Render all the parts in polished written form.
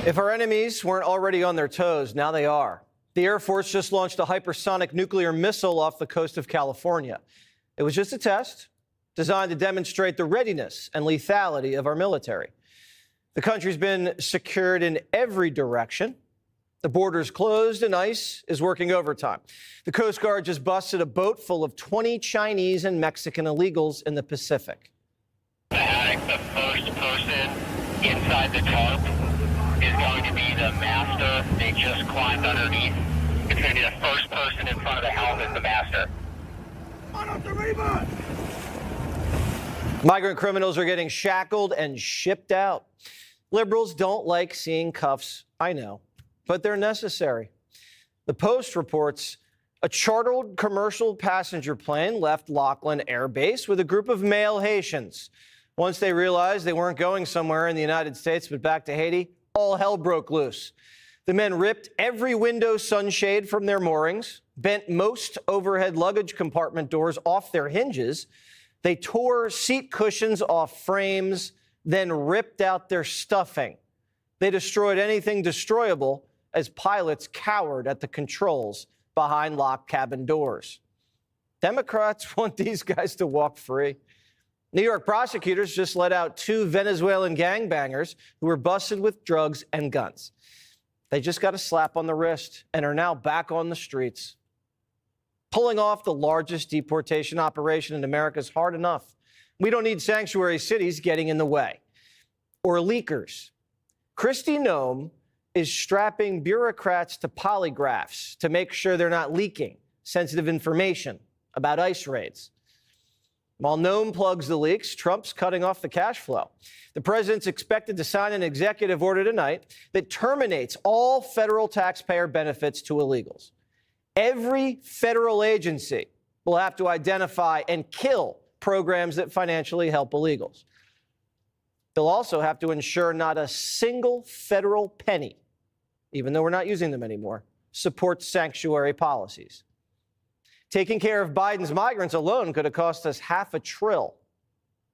If our enemies weren't already on their toes, now they are. The Air Force just launched a hypersonic nuclear missile off the coast of California. It was just a test designed to demonstrate the readiness and lethality of our military. The country's been secured in every direction. The border's closed and ICE is working overtime. The Coast Guard just busted a boat full of 20 Chinese and Mexican illegals in the Pacific. The first person inside the tarp is going to be the master. They just climbed underneath. It's going to be the first person in front of the helm is the master. On up the rebound! Migrant criminals are getting shackled and shipped out. Liberals don't like seeing cuffs, I know, but they're necessary. The Post reports a chartered commercial passenger plane left Laughlin Air Base with a group of male Haitians. Once they realized they weren't going somewhere in the United States but back to Haiti, all hell broke loose. The men ripped every window sunshade from their moorings, bent most overhead luggage compartment doors off their hinges. They tore seat cushions off frames, then ripped out their stuffing. They destroyed anything destroyable as pilots cowered at the controls behind locked cabin doors. Democrats want these guys to walk free. New York prosecutors just let out 2 Venezuelan gangbangers who were busted with drugs and guns. They just got a slap on the wrist and are now back on the streets. Pulling off the largest deportation operation in America is hard enough. We don't need sanctuary cities getting in the way. Or leakers. Kristi Noem is strapping bureaucrats to polygraphs to make sure they're not leaking sensitive information about ICE raids. While Noem plugs the leaks, Trump's cutting off the cash flow. The president's expected to sign an executive order tonight that terminates all federal taxpayer benefits to illegals. Every federal agency will have to identify and kill programs that financially help illegals. They'll also have to ensure not a single federal penny, even though we're not using them anymore, supports sanctuary policies. Taking care of Biden's migrants alone could have cost us $500 billion.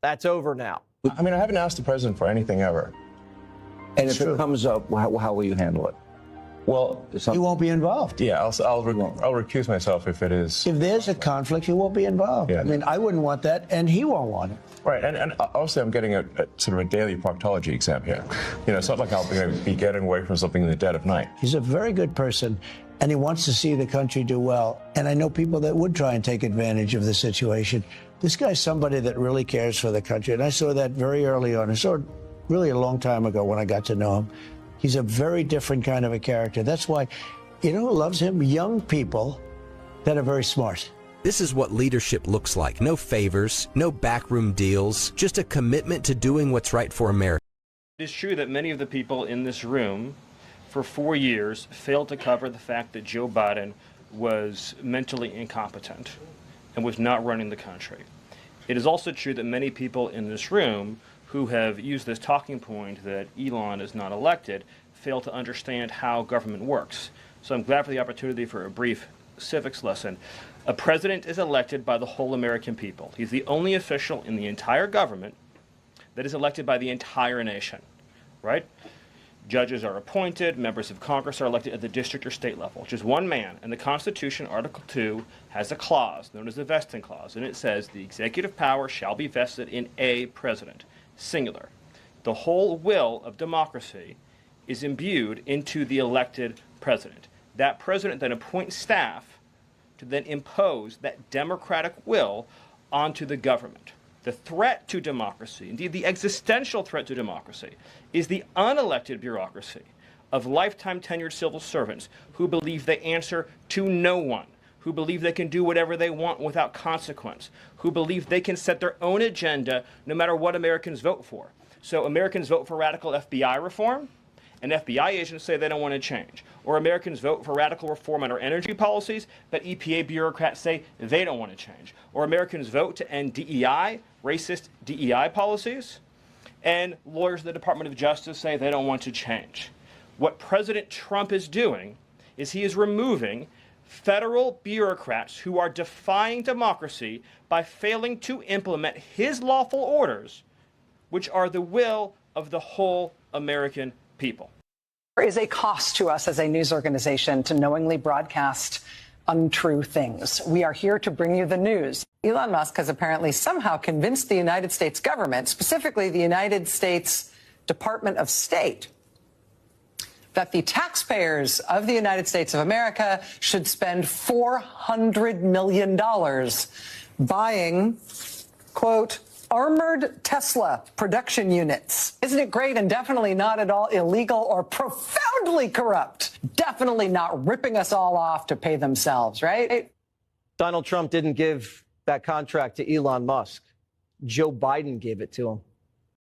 That's over now. I mean, I haven't asked the president for anything ever. And if it comes up, how will you handle it? Well, you won't be involved. Yeah, I'll recuse myself if it is. If there's a conflict, you won't be involved. Yeah. I mean, I wouldn't want that, and he won't want it. Right, and also I'm getting a sort of a daily proctology exam here. You know, it's not like I'll be getting away from something in the dead of night. He's a very good person, and he wants to see the country do well. And I know people that would try and take advantage of the situation. This guy's somebody that really cares for the country, and I saw that very early on. I saw it really a long time ago when I got to know him. He's a very different kind of a character. That's why, you know who loves him? Young people that are very smart. This is what leadership looks like. No favors, no backroom deals, just a commitment to doing what's right for America. It is true that many of the people in this room for 4 years failed to cover the fact that Joe Biden was mentally incompetent and was not running the country. It is also true that many people in this room who have used this talking point that Elon is not elected fail to understand how government works. So I'm glad for the opportunity for a brief civics lesson. A president is elected by the whole American people. He's the only official in the entire government that is elected by the entire nation, right? Judges are appointed, members of Congress are elected at the district or state level, just one man. And the Constitution, Article 2, has a clause known as the vesting clause, and it says the executive power shall be vested in a president, singular. The whole will of democracy is imbued into the elected president. That president then appoints staff to then impose that democratic will onto the government. The threat to democracy, indeed the existential threat to democracy, is the unelected bureaucracy of lifetime tenured civil servants who believe they answer to no one, who believe they can do whatever they want without consequence, who believe they can set their own agenda no matter what Americans vote for. So Americans vote for radical FBI reform, and FBI agents say they don't want to change. Or Americans vote for radical reform on our energy policies, but EPA bureaucrats say they don't want to change. Or Americans vote to end DEI, racist DEI policies, and lawyers at the Department of Justice say they don't want to change. What President Trump is doing is he is removing federal bureaucrats who are defying democracy by failing to implement his lawful orders, which are the will of the whole American people. There is a cost to us as a news organization to knowingly broadcast untrue things. We are here to bring you the news. Elon Musk has apparently somehow convinced the United States government, specifically the United States Department of State, that the taxpayers of the United States of America should spend $400 million buying, quote, armored Tesla production units. Isn't it great and definitely not at all illegal or profoundly corrupt? Definitely not ripping us all off to pay themselves, right? Donald Trump didn't give that contract to Elon Musk. Joe Biden gave it to him.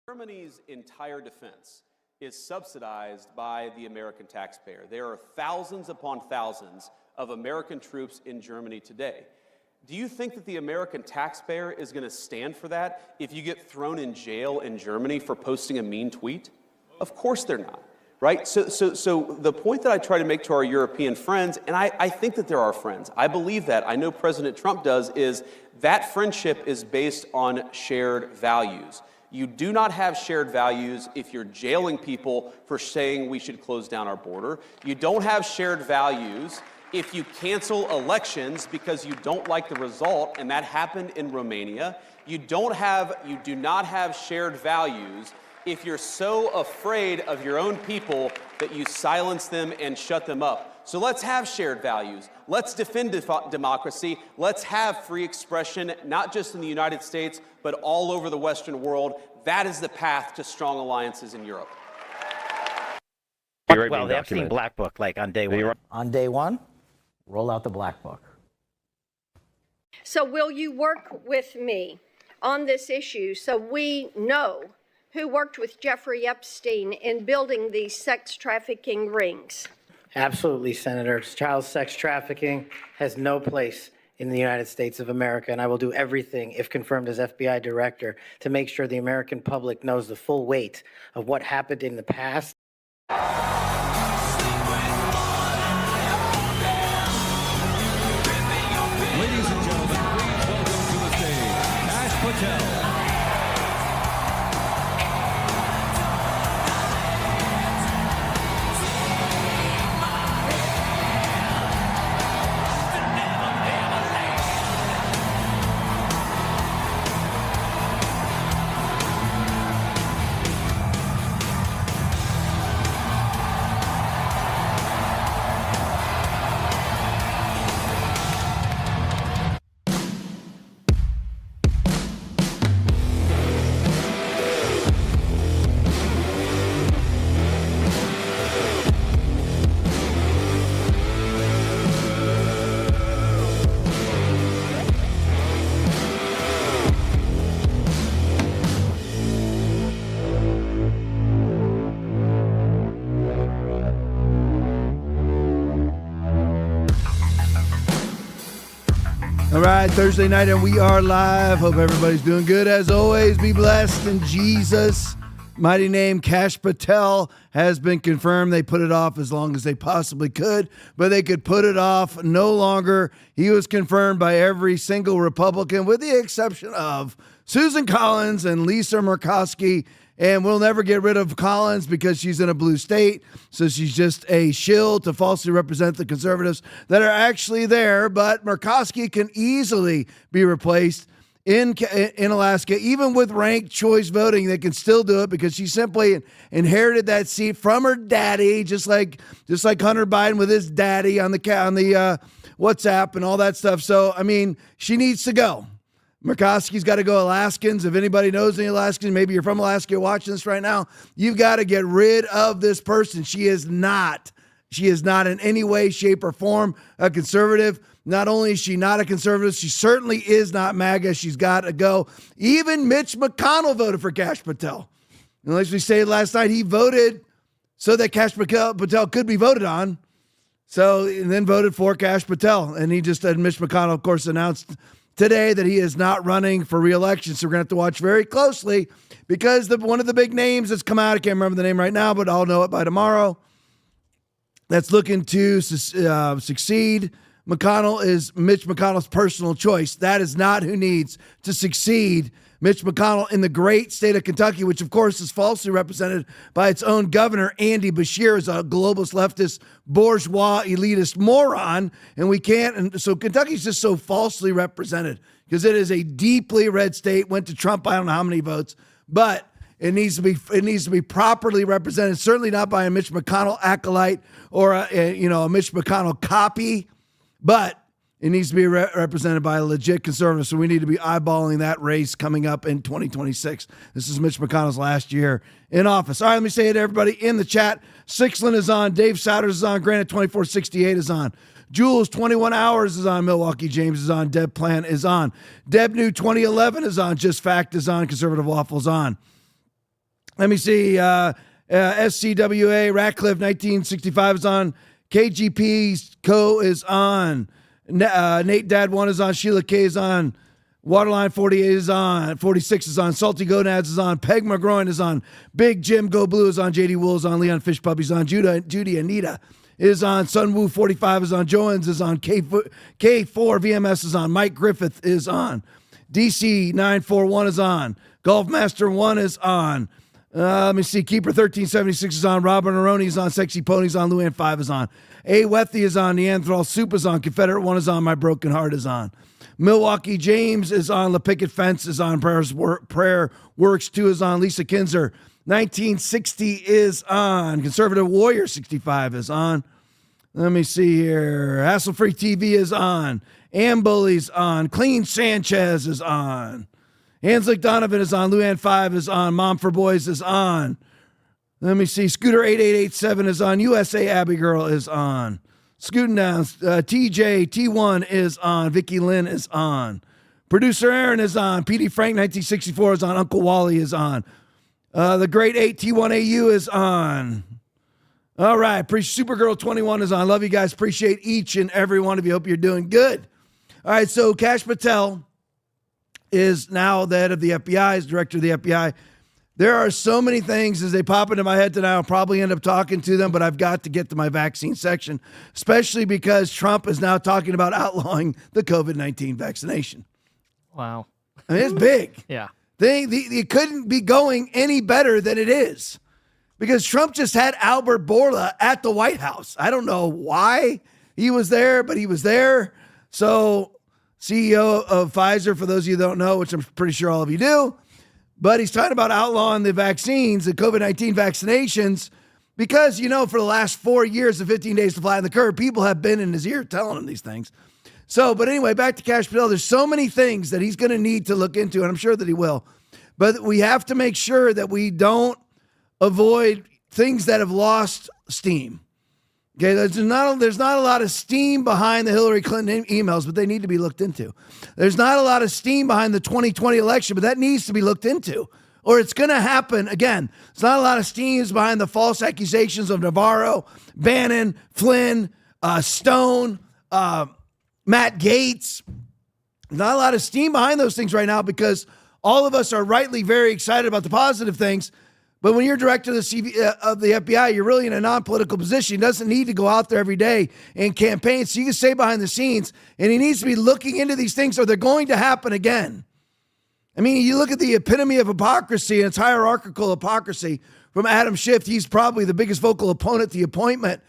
Germany's entire defense is subsidized by the American taxpayer. There are thousands upon thousands of American troops in Germany today. Do you think that the American taxpayer is going to stand for that if you get thrown in jail in Germany for posting a mean tweet? Of course they're not, right? So the point that I try to make to our European friends, and I think that there are friends, I believe that, I know President Trump does, is that friendship is based on shared values. You do not have shared values if you're jailing people for saying we should close down our border. You don't have shared values if you cancel elections because you don't like the result, and that happened in Romania. You do not have shared values if you're so afraid of your own people that you silence them and shut them up. So let's have shared values. Let's defend democracy. Let's have free expression, not just in the United States, but all over the Western world. That is the path to strong alliances in Europe. Well, they've seen Black Book like on day one. On day one, roll out the Black Book. So will you work with me on this issue so we know who worked with Jeffrey Epstein in building these sex trafficking rings? Absolutely, Senator. Child sex trafficking has no place in the United States of America, and I will do everything, if confirmed as FBI director, to make sure the American public knows the full weight of what happened in the past. Ladies and gentlemen, please welcome to the stage, Kash Patel. All right, Thursday night, and we are live. Hope everybody's doing good. As always, be blessed in Jesus' mighty name. Kash Patel has been confirmed. They put it off as long as they possibly could, but they could put it off no longer. He was confirmed by every single Republican, with the exception of Susan Collins and Lisa Murkowski. And we'll never get rid of Collins because she's in a blue state. So she's just a shill to falsely represent the conservatives that are actually there. But Murkowski can easily be replaced in Alaska. Even with ranked choice voting, they can still do it because she simply inherited that seat from her daddy, just like Hunter Biden with his daddy on the WhatsApp and all that stuff. So, I mean, she needs to go. Murkowski's got to go. Alaskans, if anybody knows any Alaskans, maybe you're from Alaska, you're watching this right now, you've got to get rid of this person. She is not in any way, shape, or form a conservative. Not only is she not a conservative, she certainly is not MAGA. She's got to go. Even Mitch McConnell voted for Kash Patel. And as we said last night, he voted so that Kash Patel could be voted on. So, and then voted for Kash Patel. And Mitch McConnell, of course, announced today that he is not running for re-election. So we're going to have to watch very closely because one of the big names that's come out, I can't remember the name right now, but I'll know it by tomorrow, that's looking to succeed McConnell is Mitch McConnell's personal choice. That is not who needs to succeed Mitch McConnell in the great state of Kentucky, which, of course, is falsely represented by its own governor, Andy Beshear, as a globalist, leftist, bourgeois, elitist moron. And we can't. And so Kentucky's just so falsely represented because it is a deeply red state. Went to Trump, I don't know how many votes, but it needs to be properly represented. Certainly not by a Mitch McConnell acolyte or a Mitch McConnell copy, but it needs to be represented by a legit conservative. So we need to be eyeballing that race coming up in 2026. This is Mitch McConnell's last year in office. All right, let me say it to everybody in the chat. Sixlin is on. Dave Souders is on. Granite 2468 is on. Jules 21 Hours is on. Milwaukee James is on. Deb Plan is on. Deb New 2011 is on. Just Fact is on. Conservative Waffles on. Let me see. SCWA Ratcliffe 1965 is on. KGP Co is on. Nate Dad 1 is on. Sheila K is on. Waterline 48 is on. 46 is on. Salty Gonads is on. Peg McGroin is on. Big Jim Go Blue is on. JD Wool is on. Leon Fish Puppy's on. Judy Anita is on. Sunwoo 45 is on. Joans is on. K4 VMS is on. Mike Griffith is on. DC 941 is on. Golfmaster 1 is on. Let me see. Keeper 1376 is on. Robin Aroni is on. Sexy Ponies on. Luann 5 is on. A. Wethy is on. Neanderthal Soup is on. Confederate 1 is on. My Broken Heart is on. Milwaukee James is on. The Picket Fence is on. Prayer Works 2 is on. Lisa Kinzer 1960 is on. Conservative Warrior 65 is on. Let me see here. Hassle Free TV is on. Ambully's on. Clean Sanchez is on. Hanslick Donovan is on. Luann 5 is on. Mom for Boys is on. Let me see. Scooter 8887 is on. USA Abbey Girl is on. Scooting down. TJ T1 is on. Vicky Lynn is on. Producer Aaron is on. PD Frank 1964 is on. Uncle Wally is on. The Great 8 T1AU is on. All right. Supergirl 21 is on. Love you guys. Appreciate each and every one of you. Hope you're doing good. All right. So Kash Patel is now the head of the FBI, is director of the FBI. There are so many things as they pop into my head tonight. I'll probably end up talking to them, but I've got to get to my vaccine section, especially because Trump is now talking about outlawing the COVID-19 vaccination. Wow. I mean, it's big. Yeah. It couldn't be going any better than it is because Trump just had Albert Bourla at the White House. I don't know why he was there, but he was there. So CEO of Pfizer, for those of you who don't know, which I'm pretty sure all of you do, but he's talking about outlawing the vaccines, the COVID-19 vaccinations, because, for the last 4 years, the 15 days to flatten the curve, people have been in his ear telling him these things. So, but anyway, back to Kash Patel. There's so many things that he's going to need to look into, and I'm sure that he will. But we have to make sure that we don't avoid things that have lost steam. Okay, there's not a lot of steam behind the Hillary Clinton emails, but they need to be looked into. There's not a lot of steam behind the 2020 election, but that needs to be looked into, or it's going to happen again. There's not a lot of steam behind the false accusations of Navarro, Bannon, Flynn, Stone, Matt Gaetz. Not a lot of steam behind those things right now because all of us are rightly very excited about the positive things. But when you're director of the FBI, you're really in a non-political position. He doesn't need to go out there every day and campaign. So you can stay behind the scenes, and he needs to be looking into these things or they're going to happen again. I mean, you look at the epitome of hypocrisy, and it's hierarchical hypocrisy from Adam Schiff. He's probably the biggest vocal opponent to the appointment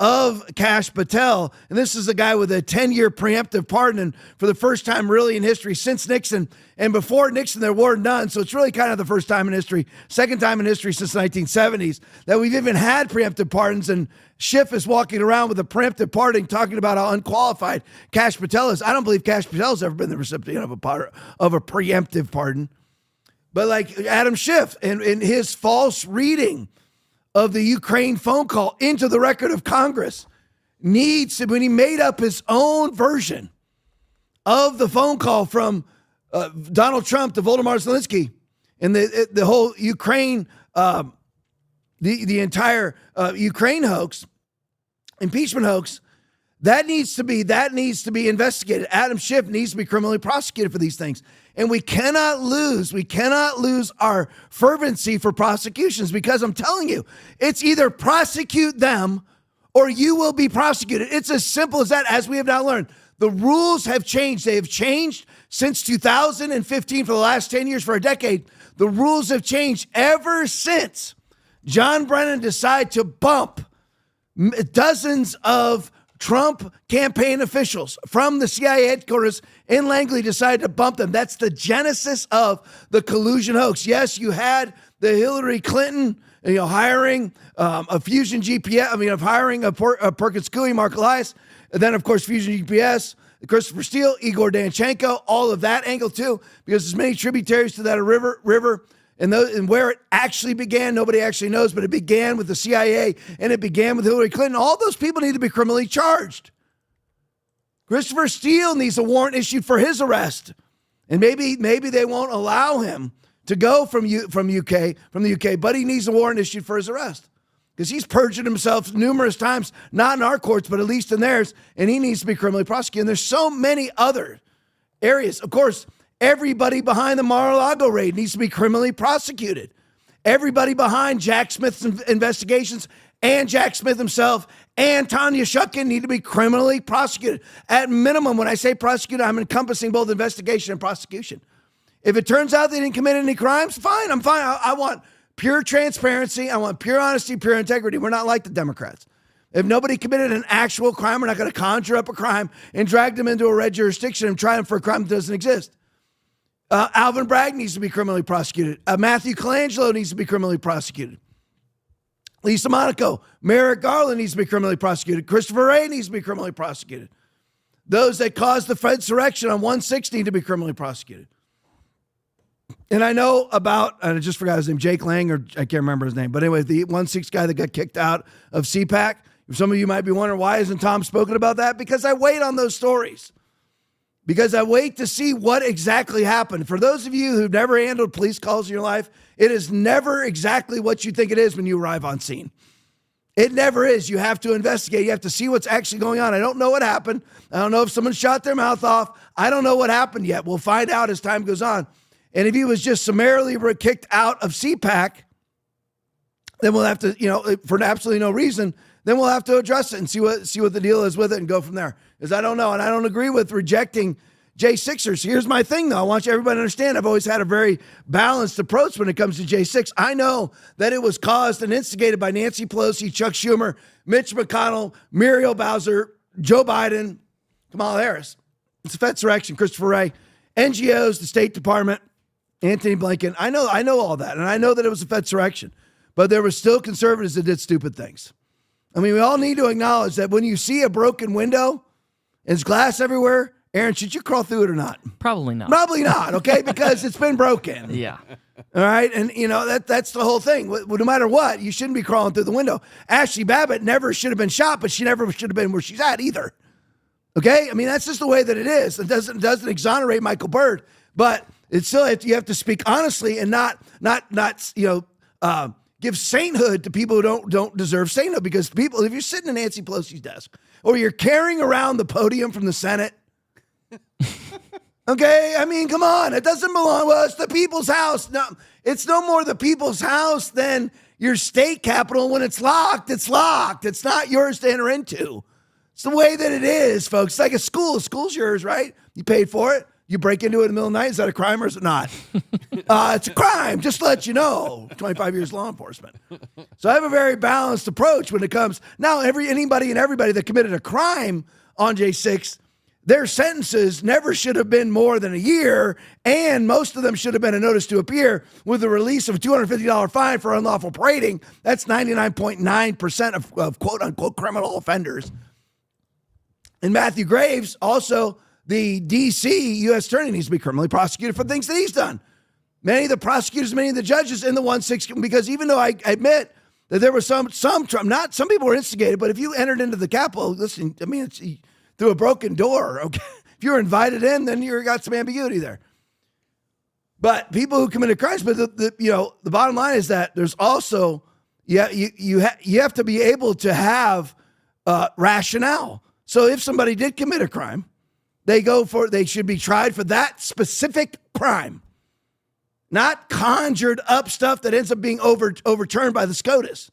of Kash Patel. And this is a guy with a 10-year preemptive pardon, and for the first time really in history since Nixon. And before Nixon, there were none. So it's really kind of the first time in history, second time in history since the 1970s that we've even had preemptive pardons. And Schiff is walking around with a preemptive pardon talking about how unqualified Kash Patel is. I don't believe Kash Patel's ever been the recipient of a preemptive pardon. But like Adam Schiff and his false reading of the Ukraine phone call into the record of Congress needs to, when he made up his own version of the phone call from Donald Trump to Volodymyr Zelensky and the whole Ukraine, the entire Ukraine hoax, impeachment hoax, that needs to be investigated. Adam Schiff needs to be criminally prosecuted for these things. And we cannot lose our fervency for prosecutions because I'm telling you, it's either prosecute them or you will be prosecuted. It's as simple as that, as we have now learned. The rules have changed. They have changed since 2015 for the last 10 years, for a decade. The rules have changed ever since John Brennan decided to bump dozens of Trump campaign officials from the CIA headquarters in Langley, decided to bump them. That's the genesis of the collusion hoax. Yes, you had the Hillary Clinton, hiring a Fusion GPS, hiring a Perkins Coie, Mark Elias, and then, of course, Fusion GPS, Christopher Steele, Igor Danchenko, all of that angle, too, because there's many tributaries to that river. And where it actually began, nobody actually knows, but it began with the CIA and it began with Hillary Clinton. All those people need to be criminally charged. Christopher Steele needs a warrant issued for his arrest. And maybe they won't allow him to go from the UK, but he needs a warrant issued for his arrest. Because he's perjured himself numerous times, not in our courts, but at least in theirs, and he needs to be criminally prosecuted. And there's so many other areas. Of course, everybody behind the Mar-a-Lago raid needs to be criminally prosecuted. Everybody behind Jack Smith's investigations and Jack Smith himself and Tanya Shukin need to be criminally prosecuted. At minimum, when I say prosecuted, I'm encompassing both investigation and prosecution. If it turns out they didn't commit any crimes, fine, I'm fine. I want pure transparency. I want pure honesty, pure integrity. We're not like the Democrats. If nobody committed an actual crime, we're not going to conjure up a crime and drag them into a red jurisdiction and try them for a crime that doesn't exist. Alvin Bragg needs to be criminally prosecuted. Matthew Colangelo needs to be criminally prosecuted. Lisa Monaco, Merrick Garland needs to be criminally prosecuted. Christopher Wray needs to be criminally prosecuted. Those that caused the Fed insurrection on 1/6 need to be criminally prosecuted. And I know about, and I just forgot his name, Jake Lang, or I can't remember his name. But anyway, the 1/6 guy that got kicked out of CPAC. Some of you might be wondering, why isn't Tom spoken about that? Because I wait on those stories. Because I wait to see what exactly happened. For those of you who've never handled police calls in your life, it is never exactly what you think it is when you arrive on scene. It never is. You have to investigate. You have to see what's actually going on. I don't know what happened. I don't know if someone shot their mouth off. I don't know what happened yet. We'll find out as time goes on. And if he was just summarily kicked out of CPAC, then we'll have to, for absolutely no reason, then we'll have to address it and see what the deal is with it and go from there. Because I don't know, and I don't agree with rejecting J6ers. Here's my thing, though. I want everybody to understand I've always had a very balanced approach when it comes to J6. I know that it was caused and instigated by Nancy Pelosi, Chuck Schumer, Mitch McConnell, Muriel Bowser, Joe Biden, Kamala Harris. It's a Fed insurrection, Christopher Wray, NGOs, the State Department, Anthony Blinken. I know all that, and I know that it was a Fed insurrection, but there were still conservatives that did stupid things. I mean, we all need to acknowledge that when you see a broken window and there's glass everywhere, Aaron, should you crawl through it or not? Probably not. Probably not, okay? Because it's been broken. Yeah. All right? And, that's the whole thing. No matter what, you shouldn't be crawling through the window. Ashley Babbitt never should have been shot, but she never should have been where she's at either. Okay? I mean, that's just the way that it is. It doesn't exonerate Michael Byrd, but it's still, you have to speak honestly and not give sainthood to people who don't deserve sainthood. Because people, if you're sitting at Nancy Pelosi's desk or you're carrying around the podium from the Senate, okay, I mean, come on, it doesn't belong. Well, it's the people's house. No, it's no more the people's house than your state capitol. When it's locked, it's locked. It's not yours to enter into. It's the way that it is, folks. It's like a school. A school's yours, right? You paid for it. You break into it in the middle of the night. Is that a crime or is it not? It's a crime, just to let you know. 25 years law enforcement. So I have a very balanced approach when it comes. Now, anybody and everybody that committed a crime on J6, their sentences never should have been more than a year, and most of them should have been a notice to appear with the release of a $250 fine for unlawful parading. That's 99.9% of quote-unquote criminal offenders. And Matthew Graves, also the D.C. U.S. attorney, needs to be criminally prosecuted for things that he's done. Many of the prosecutors, many of the judges in the 1/6, because even though I admit that there were some people were instigated, but if you entered into the Capitol, listen, I mean, it's through a broken door, okay? If you're invited in, then you got some ambiguity there. But people who committed crimes, but the bottom line is that there's also, you have to be able to have rationale. So if somebody did commit a crime, they should be tried for that specific crime, not conjured up stuff that ends up being overturned by the SCOTUS.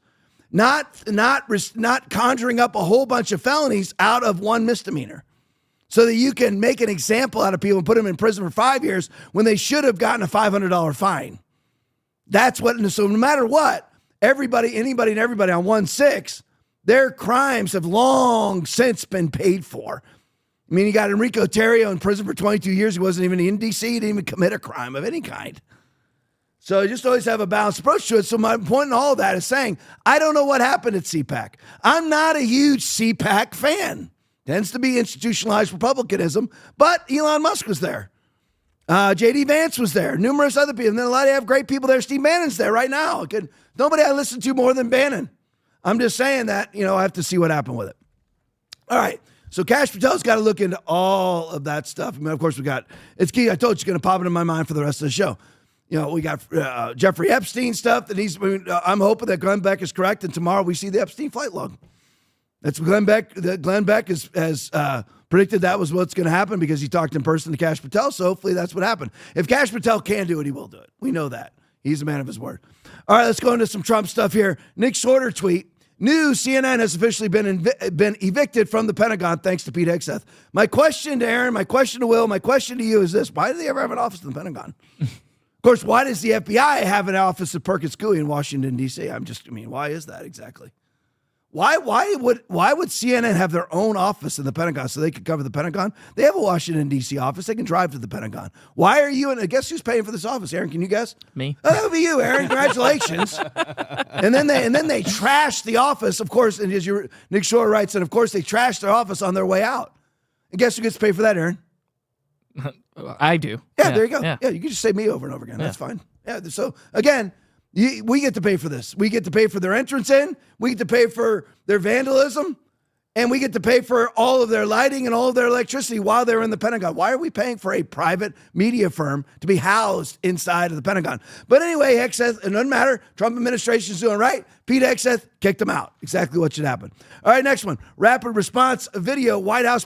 not conjuring up a whole bunch of felonies out of one misdemeanor so that you can make an example out of people and put them in prison for 5 years when they should have gotten a $500 fine. That's what, so no matter what, anybody and everybody on 1-6, their crimes have long since been paid for. I mean, you got Enrico Terrio in prison for 22 years. He wasn't even in D.C. He didn't even commit a crime of any kind. So you just always have a balanced approach to it. So my point in all of that is saying, I don't know what happened at CPAC. I'm not a huge CPAC fan. Tends to be institutionalized republicanism, but Elon Musk was there. J.D. Vance was there. Numerous other people. And then a lot of great people there. Steve Bannon's there right now. Nobody I listen to more than Bannon. I'm just saying that, I have to see what happened with it. All right. So Kash Patel's got to look into all of that stuff. I mean, of course, it's key. I told you it's going to pop into my mind for the rest of the show. We got Jeffrey Epstein stuff that I'm hoping that Glenn Beck is correct. And tomorrow we see the Epstein flight log. That's Glenn Beck. Glenn Beck has predicted that was what's going to happen because he talked in person to Kash Patel. So hopefully that's what happened. If Kash Patel can do it, he will do it. We know that. He's a man of his word. All right, let's go into some Trump stuff here. Nick Shorter tweet. New CNN has officially been evicted from the Pentagon thanks to Pete Hegseth. My question to Aaron, my question to Will, my question to you is this. Why do they ever have an office in the Pentagon? Of course, why does the FBI have an office at Perkins Coie in Washington, D.C.? Why is that exactly? Why would CNN have their own office in the Pentagon so they could cover the Pentagon? They have a Washington, D.C. office. They can drive to the Pentagon. Why are you, and guess who's paying for this office? Aaron, can you guess? Me. Oh, that would be you, Aaron. Congratulations. and then they trash the office, of course, and as Nick Shore writes, and of course they trash their office on their way out. And guess who gets paid for that, Aaron? I do. Yeah, there you go. Yeah, you can just say me over and over again. That's fine. Yeah, so again, we get to pay for this. We get to pay for their entrance in. We get to pay for their vandalism. And we get to pay for all of their lighting and all of their electricity while they're in the Pentagon. Why are we paying for a private media firm to be housed inside of the Pentagon? But anyway, Hegseth, it doesn't matter. Trump administration's doing right. Pete Hegseth kicked him out. Exactly what should happen. All right, next one. Rapid response video. White House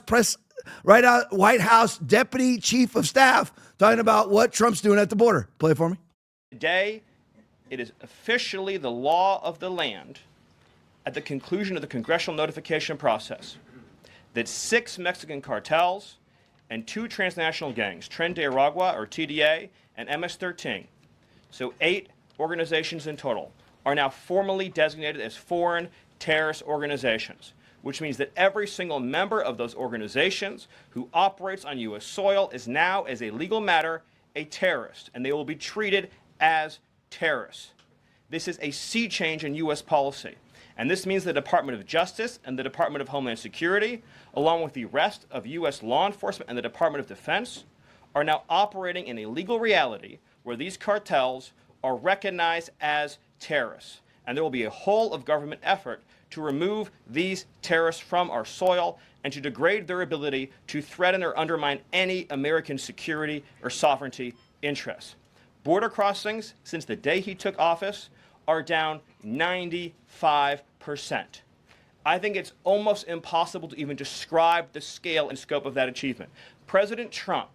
Deputy Chief of Staff talking about what Trump's doing at the border. Play it for me. Today, it is officially the law of the land at the conclusion of the congressional notification process that 6 Mexican cartels and 2 transnational gangs, Tren de Aragua, or TDA, and MS-13, so 8 organizations in total, are now formally designated as foreign terrorist organizations, which means that every single member of those organizations who operates on U.S. soil is now, as a legal matter, a terrorist, and they will be treated as terrorists. This is a sea change in U.S. policy. And this means the Department of Justice and the Department of Homeland Security, along with the rest of U.S. law enforcement and the Department of Defense, are now operating in a legal reality where these cartels are recognized as terrorists. And there will be a whole of government effort to remove these terrorists from our soil and to degrade their ability to threaten or undermine any American security or sovereignty interests. Border crossings, since the day he took office, are down 95%. I think it's almost impossible to even describe the scale and scope of that achievement. President Trump,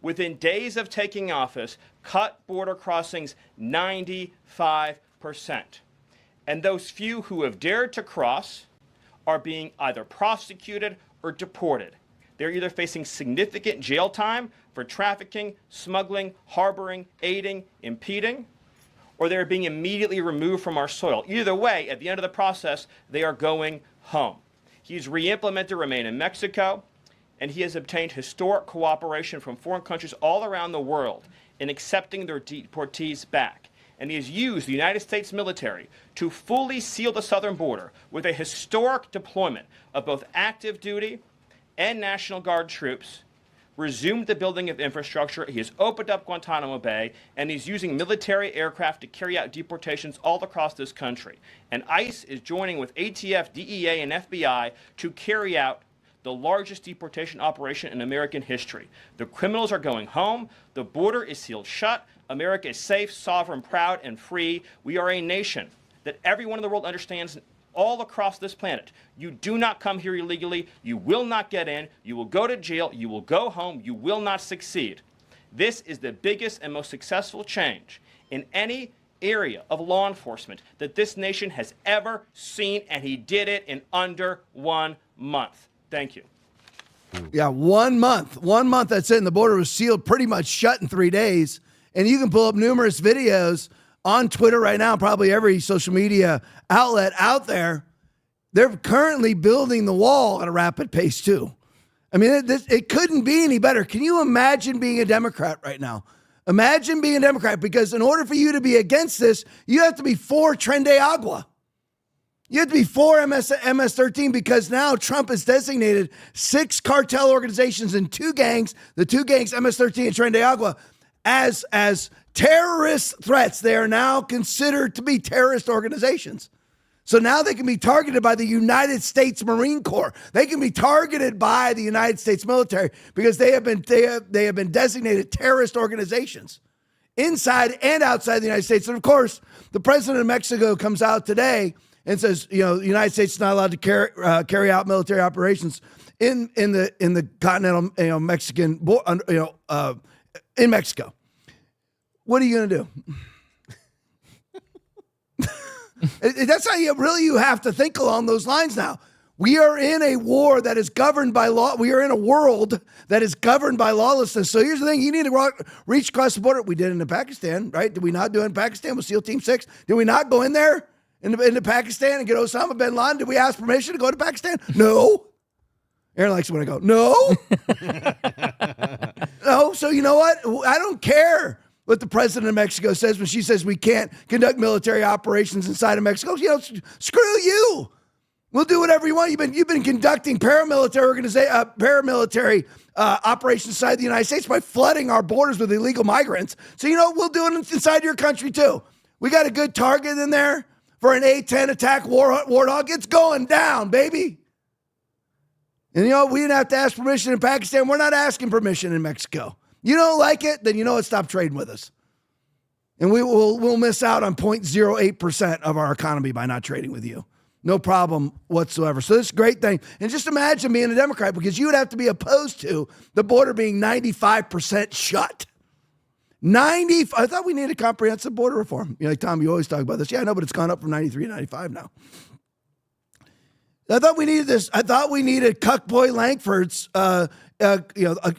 within days of taking office, cut border crossings 95%. And those few who have dared to cross are being either prosecuted or deported. They're either facing significant jail time for trafficking, smuggling, harboring, aiding, impeding, or they're being immediately removed from our soil. Either way, at the end of the process, they are going home. He's re-implemented Remain in Mexico, and he has obtained historic cooperation from foreign countries all around the world in accepting their deportees back. And he has used the United States military to fully seal the southern border with a historic deployment of both active duty and National Guard troops, resumed the building of infrastructure. He has opened up Guantanamo Bay, and he's using military aircraft to carry out deportations all across this country. And ICE is joining with ATF, DEA, and FBI to carry out the largest deportation operation in American history. The criminals are going home. The border is sealed shut. America is safe, sovereign, proud, and free. We are a nation that everyone in the world understands all across this planet. You do not come here illegally. You will not get in. You will go to jail. You will go home. You will not succeed. This is the biggest and most successful change in any area of law enforcement that this nation has ever seen, and he did it in under 1 month. Thank you. Yeah, 1 month. 1 month, that's it. And the border was sealed pretty much shut in 3 days. And you can pull up numerous videos on Twitter right now, probably every social media outlet out there. They're currently building the wall at a rapid pace, too. I mean, it couldn't be any better. Can you imagine being a Democrat right now? Imagine being a Democrat, because in order for you to be against this, you have to be for Tren de Agua. You have to be for MS-13, because now Trump has designated 6 cartel organizations and 2 gangs, the 2 gangs, MS-13 and Tren de Agua, as terrorist threats. They are now considered to be terrorist organizations. So now they can be targeted by the United States Marine Corps. They can be targeted by the United States military, because they have been designated terrorist organizations inside and outside the United States. And of course, the president of Mexico comes out today and says, the United States is not allowed to carry out military operations in the continental Mexican in Mexico. What are you going to do? That's how you have to think along those lines now. We are in a war that is governed by law. We are in a world that is governed by lawlessness. So here's the thing. You need to reach across the border. We did it in Pakistan, right? Did we not do it in Pakistan with SEAL Team 6? Did we not go in there into Pakistan and get Osama bin Laden? Did we ask permission to go to Pakistan? No. Aaron likes it when I go, no. No. So you know what? I don't care what the president of Mexico says when she says we can't conduct military operations inside of Mexico. Screw you. We'll do whatever you want. You've been conducting paramilitary operations inside the United States by flooding our borders with illegal migrants. So we'll do it inside your country too. We got a good target in there for an A-10 attack warthog. It's going down, baby. And we didn't have to ask permission in Pakistan. We're not asking permission in Mexico. You don't like it, then stop trading with us. And we'll miss out on 0.08% of our economy by not trading with you. No problem whatsoever. So this is a great thing. And just imagine being a Democrat, because you would have to be opposed to the border being 95% shut. I thought we needed comprehensive border reform. Tom, you always talk about this. Yeah, I know, but it's gone up from 93 to 95 now. I thought we needed this. I thought we needed Cuckboy Langford's,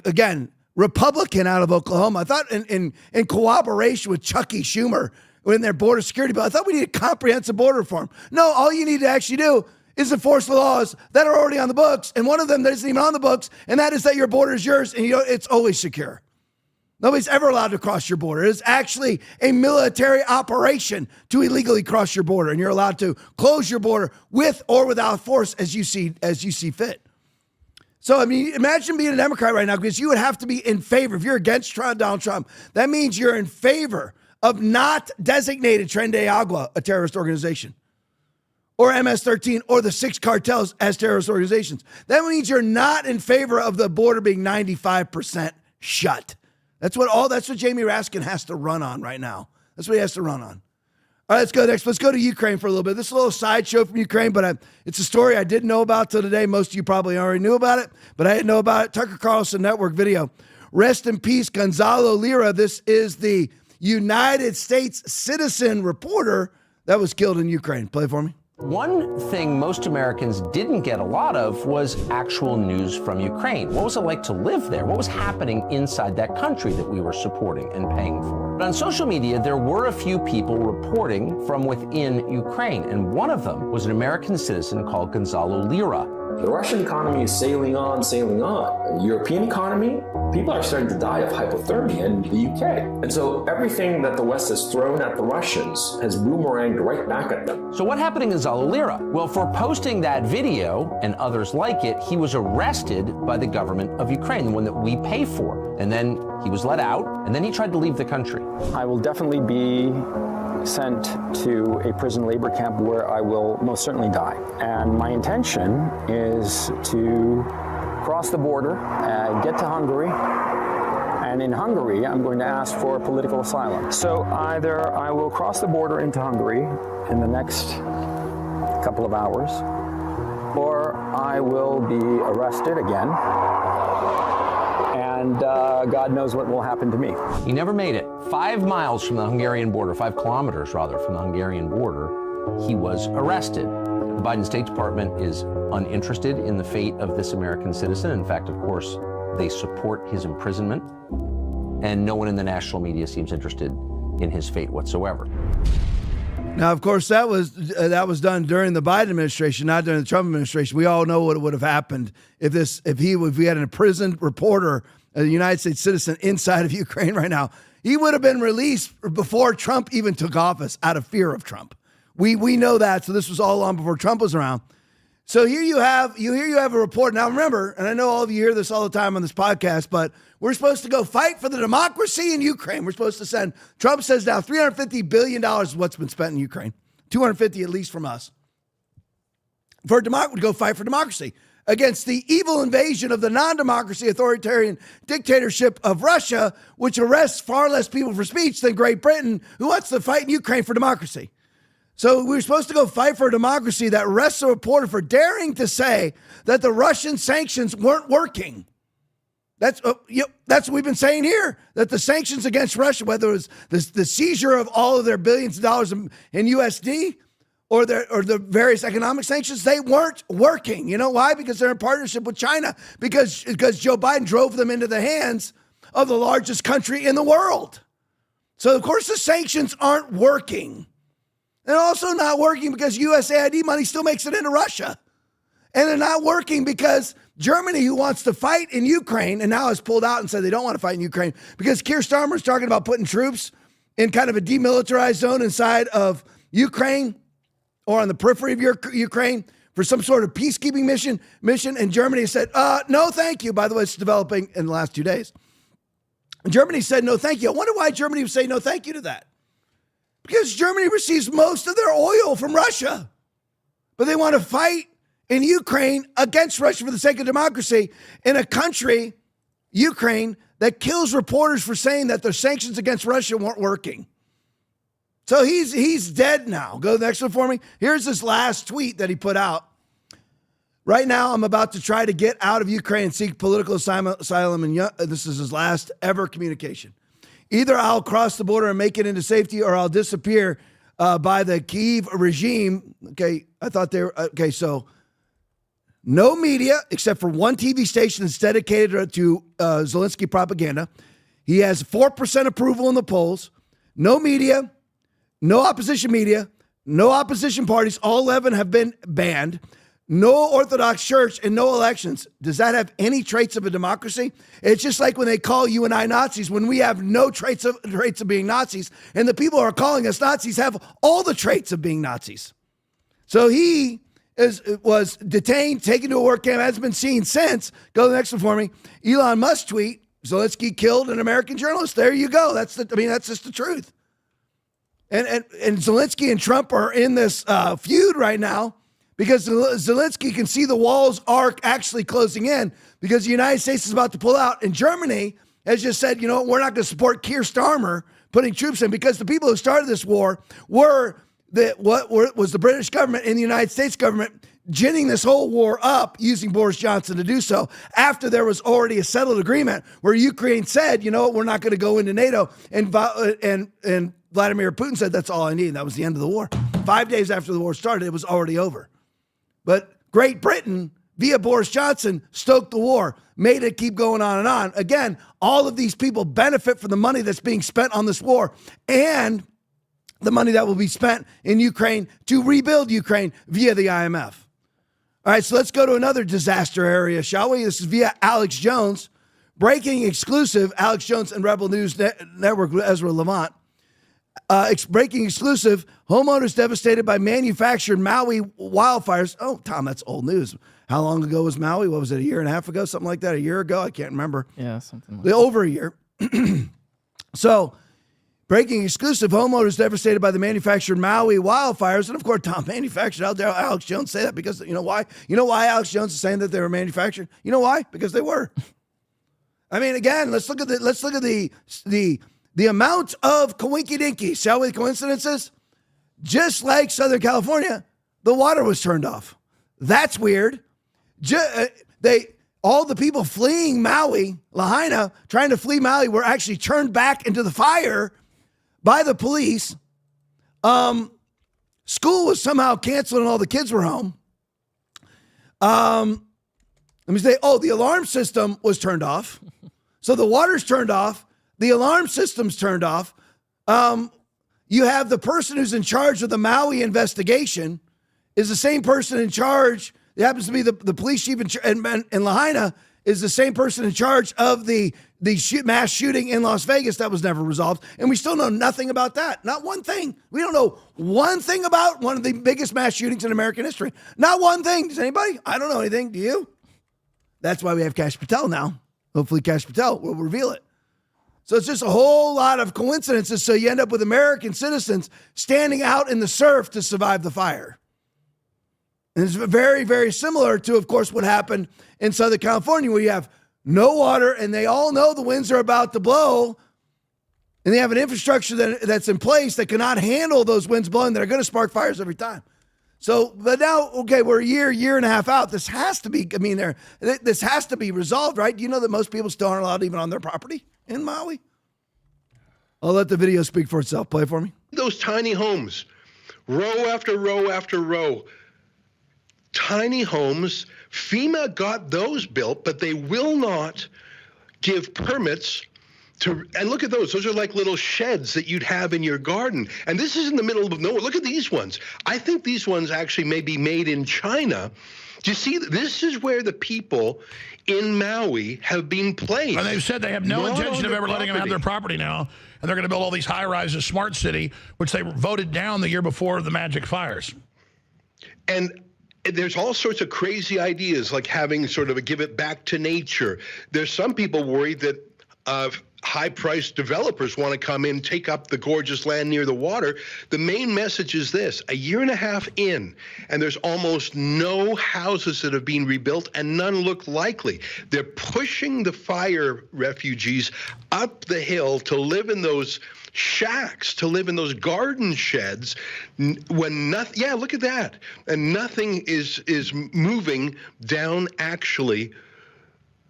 again, Republican out of Oklahoma. I thought in cooperation with Chucky Schumer in their border security bill, I thought we needed comprehensive border reform. No, all you need to actually do is enforce the laws that are already on the books. And one of them that isn't even on the books, and that is that your border is yours and it's always secure. Nobody's ever allowed to cross your border. It is actually a military operation to illegally cross your border, and you're allowed to close your border with or without force as you see fit. So, imagine being a Democrat right now, because you would have to be in favor. If you're against Donald Trump, that means you're in favor of not designated Tren de Agua a terrorist organization, or MS-13, or the 6 cartels as terrorist organizations. That means you're not in favor of the border being 95% shut. That's what Jamie Raskin has to run on right now. That's what he has to run on. All right, let's go next. Let's go to Ukraine for a little bit. This is a little sideshow from Ukraine, but it's a story I didn't know about till today. Most of you probably already knew about it, but I didn't know about it. Tucker Carlson Network video. Rest in peace, Gonzalo Lira. This is the United States citizen reporter that was killed in Ukraine. Play for me. One thing most Americans didn't get a lot of was actual news from Ukraine. What was it like to live there? What was happening inside that country that we were supporting and paying for? But on social media, there were a few people reporting from within Ukraine, and one of them was an American citizen called Gonzalo Lira. The Russian economy is sailing on, sailing on. The European economy, people are starting to die of hypothermia in the UK. And so everything that the West has thrown at the Russians has boomeranged right back at them. So what happened to Gonzalo Lira? Well, for posting that video and others like it, he was arrested by the government of Ukraine, the one that we pay for. And then he was let out, and then he tried to leave the country. I will definitely be sent to a prison labor camp where I will most certainly die. And my intention is to cross the border, get to Hungary, and in Hungary, I'm going to ask for political asylum. So either I will cross the border into Hungary in the next couple of hours, or I will be arrested again and God knows what will happen to me. He never made it. 5 miles from the Hungarian border, 5 kilometers rather, from the Hungarian border, he was arrested. The Biden State Department is uninterested in the fate of this American citizen. In fact, of course, they support his imprisonment. And no one in the national media seems interested in his fate whatsoever. Now, of course, that was done during the Biden administration, not during the Trump administration. We all know what would have happened if we had an imprisoned reporter, a United States citizen inside of Ukraine right now. He would have been released before Trump even took office out of fear of Trump. We know that. So this was all on before Trump was around. So here you have a report. Now remember, and I know all of you hear this all the time on this podcast, but we're supposed to go fight for the democracy in Ukraine. We're supposed to send, Trump says now $350 billion is what's been spent in Ukraine. 250 at least from us. For go fight for democracy against the evil invasion of the non-democracy authoritarian dictatorship of Russia, which arrests far less people for speech than Great Britain, who wants to fight in Ukraine for democracy. So we were supposed to go fight for a democracy that arrests a reporter for daring to say that the Russian sanctions weren't working. That's what we've been saying here, that the sanctions against Russia, whether it was the seizure of all of their billions of dollars in USD or the various economic sanctions, they weren't working. You know why? Because they're in partnership with China, because Joe Biden drove them into the hands of the largest country in the world. So, of course, the sanctions aren't working. They're also not working because USAID money still makes it into Russia. And they're not working because Germany, who wants to fight in Ukraine and now has pulled out and said they don't want to fight in Ukraine because Keir Starmer is talking about putting troops in kind of a demilitarized zone inside of Ukraine or on the periphery of Ukraine for some sort of peacekeeping mission. And Germany said, no, thank you. By the way, it's developing in the last 2 days. And Germany said, no, thank you. I wonder why Germany would say no, thank you to that. Because Germany receives most of their oil from Russia. But they want to fight in Ukraine against Russia for the sake of democracy in a country, Ukraine, that kills reporters for saying that their sanctions against Russia weren't working. So he's dead now. Go to the next one for me. Here's his last tweet that he put out. Right now, I'm about to try to get out of Ukraine and seek political asylum. And this is his last ever communication. Either I'll cross the border and make it into safety, or I'll disappear by the Kyiv regime. Okay, I thought they were, okay, so no media except for one TV station that's dedicated to Zelensky propaganda. He has 4% approval in the polls. No media, no opposition media, no opposition parties. All 11 have been banned. No Orthodox Church and no elections. Does that have any traits of a democracy? It's just like when they call you and I Nazis, when we have no traits of being Nazis, and the people who are calling us Nazis have all the traits of being Nazis. So he was detained, taken to a work camp, hasn't been seen since. Go to the next one for me. Elon Musk tweet, Zelensky killed an American journalist. There you go. That's just the truth. And Zelensky and Trump are in this feud right now, because Zelensky can see the wall's arc actually closing in because the United States is about to pull out. And Germany has just said, you know, we're not going to support Keir Starmer putting troops in, because the people who started this war were was the British government and the United States government ginning this whole war up using Boris Johnson to do so after there was already a settled agreement where Ukraine said, you know what, we're not going to go into NATO. And Vladimir Putin said, that's all I need. That was the end of the war. 5 days after the war started, it was already over. But Great Britain, via Boris Johnson, stoked the war, made it keep going on and on. Again, all of these people benefit from the money that's being spent on this war and the money that will be spent in Ukraine to rebuild Ukraine via the IMF. All right, so let's go to another disaster area, shall we? This is via Alex Jones. Breaking exclusive, Alex Jones and Rebel News Network, Ezra Levant. Breaking exclusive, homeowners devastated by manufactured Maui wildfires. Oh, Tom, that's old news. How long ago was Maui? What was it, a year and a half ago? Something like that, a year ago? I can't remember. Yeah, something like that. Over a year. So, breaking exclusive, homeowners devastated by the manufactured Maui wildfires. And of course, Tom, manufactured. How dare Alex Jones say that? Because you know why? You know why Alex Jones is saying that they were manufactured? You know why? Because they were. I mean, again, let's look at the amount of coinky-dinky, shall we, coincidences? Just like Southern California, the water was turned off. That's weird. all the people fleeing Maui, Lahaina, trying to flee Maui, were actually turned back into the fire by the police. School was somehow canceled and all the kids were home. Let me say, the alarm system was turned off. So the water's turned off. The alarm system's turned off. You have the person who's in charge of the Maui investigation is the same person in charge. It happens to be the police chief in Lahaina is the same person in charge of the mass shooting in Las Vegas that was never resolved. And we still know nothing about that. Not one thing. We don't know one thing about one of the biggest mass shootings in American history. Not one thing. Does anybody? I don't know anything. Do you? That's why we have Kash Patel now. Hopefully Kash Patel will reveal it. So it's just a whole lot of coincidences. So you end up with American citizens standing out in the surf to survive the fire. And it's very, very similar to, of course, what happened in Southern California, where you have no water and they all know the winds are about to blow. And they have an infrastructure that's in place that cannot handle those winds blowing that are going to spark fires every time. So, but now, okay, we're a year and a half out. This has to be, this has to be resolved, right? Do you know that most people still aren't allowed even on their property in Maui? I'll let the video speak for itself. Play for me. Those tiny homes, row after row after row. Tiny homes, FEMA got those built, but they will not give permits to, and look at those. Those are like little sheds that you'd have in your garden. And this is in the middle of nowhere. Look at these ones. I think these ones actually may be made in China. Do you see? This is where the people in Maui have been placed. And they've said they have no intention of ever letting them have their property now. And they're going to build all these high-rises, smart city, which they voted down the year before the Magic Fires. And there's all sorts of crazy ideas, like having sort of a give it back to nature. There's some people worried that high-priced developers want to come in, take up the gorgeous land near the water. The main message is this: a year and a half in, and there's almost no houses that have been rebuilt, and none look likely. They're pushing the fire refugees up the hill to live in those shacks, to live in those garden sheds, when nothing, look at that. And nothing is moving down actually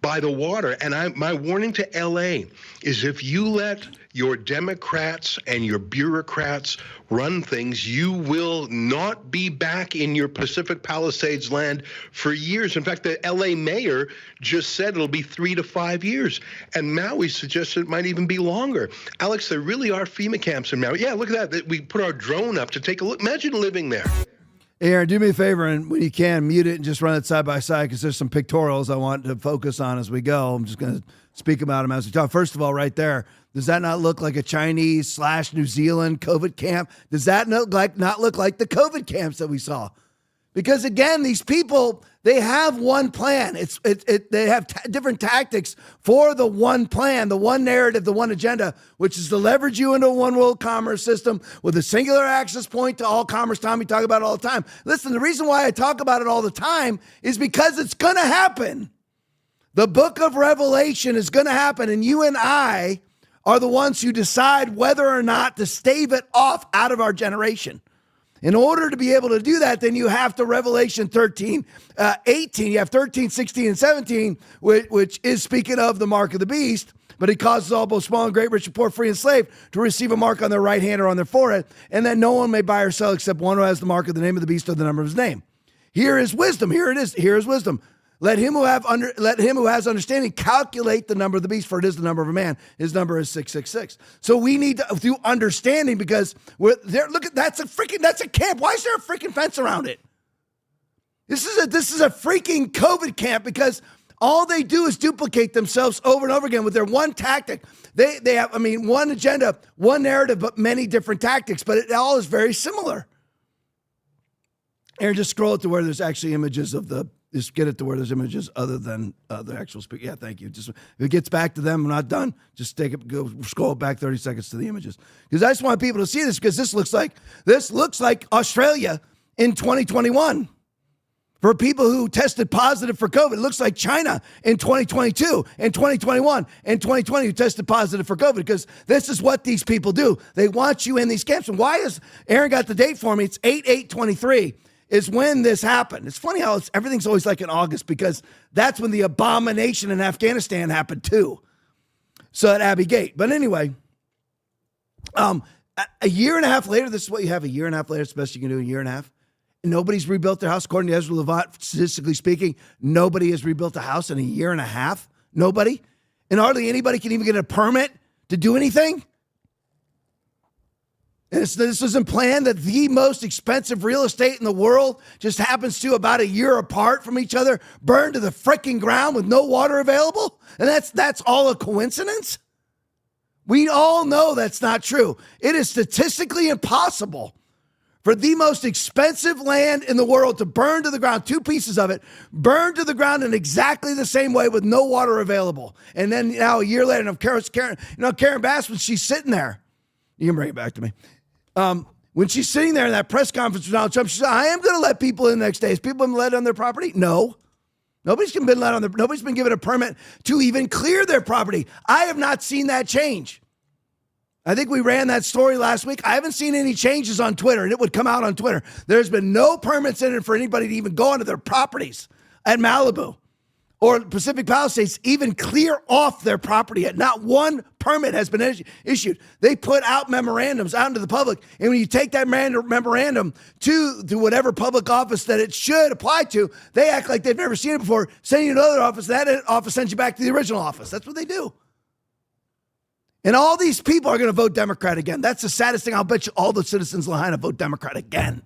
by the water. And my warning to LA is, if you let your Democrats and your bureaucrats run things, you will not be back in your Pacific Palisades land for years. In fact, the LA mayor just said it'll be 3 to 5 years. And Maui suggested it might even be longer. Alex, there really are FEMA camps in Maui. Yeah, look at that. We put our drone up to take a look. Imagine living there. Hey, Aaron, do me a favor, and when you can, mute it and just run it side by side, because there's some pictorials I want to focus on as we go. I'm just going to speak about them as we talk. First of all, right there, does that not look like a Chinese/New Zealand COVID camp? Does that not look like the COVID camps that we saw? Because again, these people, they have one plan. They have different tactics for the one plan, the one narrative, the one agenda, which is to leverage you into a one world commerce system with a singular access point to all commerce. Tommy talk about it all the time. Listen, the reason why I talk about it all the time is because it's going to happen. The book of Revelation is going to happen, and you and I are the ones who decide whether or not to stave it off out of our generation. In order to be able to do that, then you have to Revelation 13, 18. You have 13, 16, and 17, which is speaking of the mark of the beast. But he causes all, both small and great, rich and poor, free and slave, to receive a mark on their right hand or on their forehead, and that no one may buy or sell except one who has the mark of the name of the beast or the number of his name. Here is wisdom. Here it is. Here is wisdom. Let him who has understanding calculate the number of the beast, for it is the number of a man. His number is 666. So we need to, through understanding, because we're there. Look at that's a camp. Why is there a freaking fence around it? This is a freaking COVID camp, because all they do is duplicate themselves over and over again with their one tactic. They have, one agenda, one narrative, but many different tactics. But it all is very similar. Aaron, just scroll it to where there's actually images of the. Just get it to where there's images other than the actual speaker. Yeah, thank you. Just if it gets back to them, I'm not done. Just go scroll back 30 seconds to the images, because I just want people to see this, because this looks like Australia in 2021 for people who tested positive for COVID. It looks like China in 2022 and 2021 and 2020 who tested positive for COVID, because this is what these people do. They want you in these camps. And why is Aaron got the date for me? It's 8/8/23. is when this happened. It's funny how everything's always like in August because that's when the abomination in Afghanistan happened too. So at Abbey Gate. But anyway, a year and a half later, this is what you have. A year and a half later, it's the best you can do in a year and a half. And nobody's rebuilt their house. According to Ezra Levant, statistically speaking, nobody has rebuilt a house in a year and a half. Nobody. And hardly anybody can even get a permit to do anything. And this isn't planned that the most expensive real estate in the world just happens to about a year apart from each other, burn to the freaking ground with no water available. And that's all a coincidence. We all know that's not true. It is statistically impossible for the most expensive land in the world to burn to the ground, 2 pieces of it, burn to the ground in exactly the same way with no water available. And then now a year later, Karen Bass, when she's sitting there, you can bring it back to me. When she's sitting there in that press conference with Donald Trump, she said, I am going to let people in the next day. Has people been let on their property? No. Nobody's been given a permit to even clear their property. I have not seen that change. I think we ran that story last week. I haven't seen any changes on Twitter, and it would come out on Twitter. There's been no permits in it for anybody to even go onto their properties at Malibu or Pacific Palisades, even clear off their property yet. Not one permit has been issued. They put out memorandums out into the public, and when you take that memorandum to whatever public office that it should apply to, they act like they've never seen it before, send you to another office, that office sends you back to the original office. That's what they do. And all these people are going to vote Democrat again. That's the saddest thing. I'll bet you all the citizens of Lahaina vote Democrat again.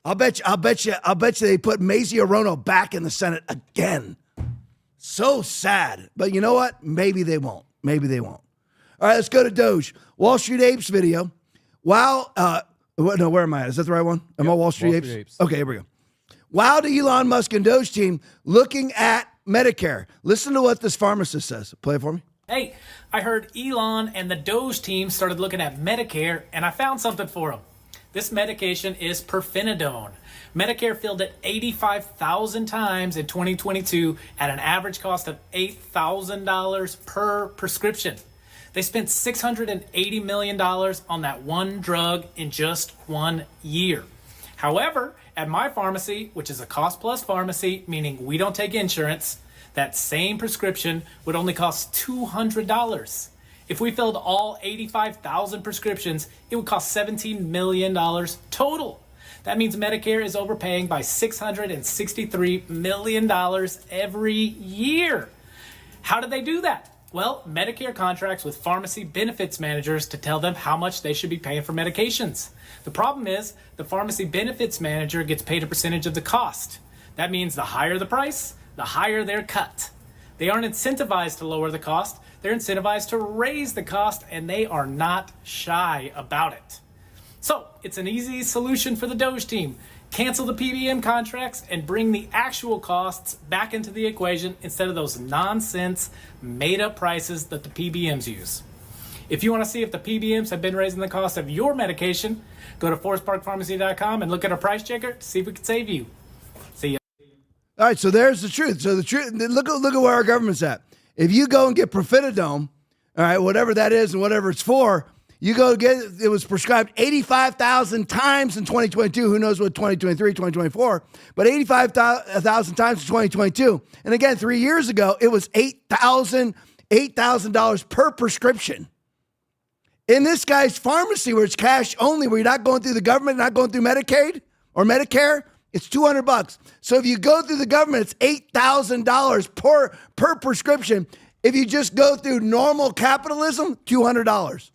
I'll bet you they put Mazie Hirono back in the Senate again. So sad. But you know what? Maybe they won't. Maybe they won't. All right, let's go to Doge. Wall Street Apes video. Wow. No, where am I at? Is that the right one? Am I Wall Street Apes? Okay, here we go. Wow to Elon Musk and Doge team looking at Medicare. Listen to what this pharmacist says. Play it for me. Hey, I heard Elon and the Doge team started looking at Medicare, and I found something for them. This medication is pirfenidone. Medicare filled it 85,000 times in 2022 at an average cost of $8,000 per prescription. They spent $680 million on that one drug in just 1 year. However, at my pharmacy, which is a cost-plus pharmacy, meaning we don't take insurance, that same prescription would only cost $200. If we filled all 85,000 prescriptions, it would cost $17 million total. That means Medicare is overpaying by $663 million every year. How did they do that? Well, Medicare contracts with pharmacy benefits managers to tell them how much they should be paying for medications. The problem is the pharmacy benefits manager gets paid a percentage of the cost. That means the higher the price, the higher their cut. They aren't incentivized to lower the cost. They're incentivized to raise the cost, and they are not shy about it. So it's an easy solution for the Doge team. Cancel the PBM contracts and bring the actual costs back into the equation instead of those nonsense made-up prices that the PBMs use. If you want to see if the PBMs have been raising the cost of your medication, go to forestparkpharmacy.com and look at our price checker to see if we can save you. See ya. All right, so there's the truth. So the truth, look at where our government's at. If you go and get pirfenidone, all right, whatever that is and whatever it's for, you go get it. It was prescribed 85,000 times in 2022. Who knows what 2023, 2024, but 85,000 times in 2022. And again, 3 years ago, it was $8,000 per prescription. In this guy's pharmacy, where it's cash only, where you're not going through the government, not going through Medicaid or Medicare, it's $200. So if you go through the government, it's $8,000 per prescription. If you just go through normal capitalism, $200.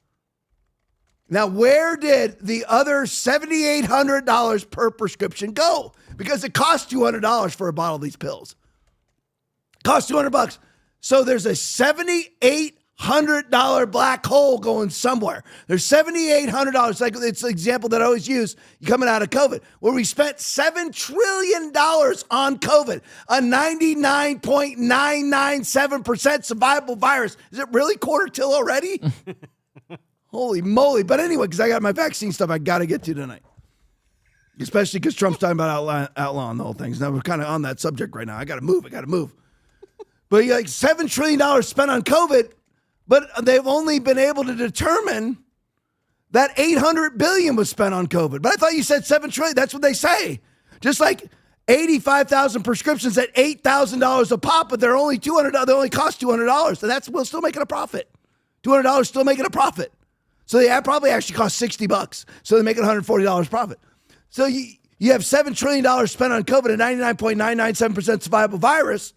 Now, where did the other $7,800 per prescription go? Because it costs $200 for a bottle of these pills. It costs $200. So there's a $7,800 black hole going somewhere. There's $7,800. It's the example that I always use coming out of COVID, where we spent $7 trillion on COVID, a 99.997% survivable virus. Is it really quarter till already? Holy moly. But anyway, because I got my vaccine stuff I got to get to tonight. Especially because Trump's talking about outlawing the whole thing. Now we're kind of on that subject right now. I got to move. But like $7 trillion spent on COVID, but they've only been able to determine that 800 billion was spent on COVID. But I thought you said 7 trillion. That's what they say. Just like 85,000 prescriptions at $8,000 a pop, but they're only $200. They only cost $200. So that's still making a profit. $200 still making a profit. So they probably actually cost $60. So they're making $140 profit. So you have $7 trillion spent on COVID, a 99.997% survivable virus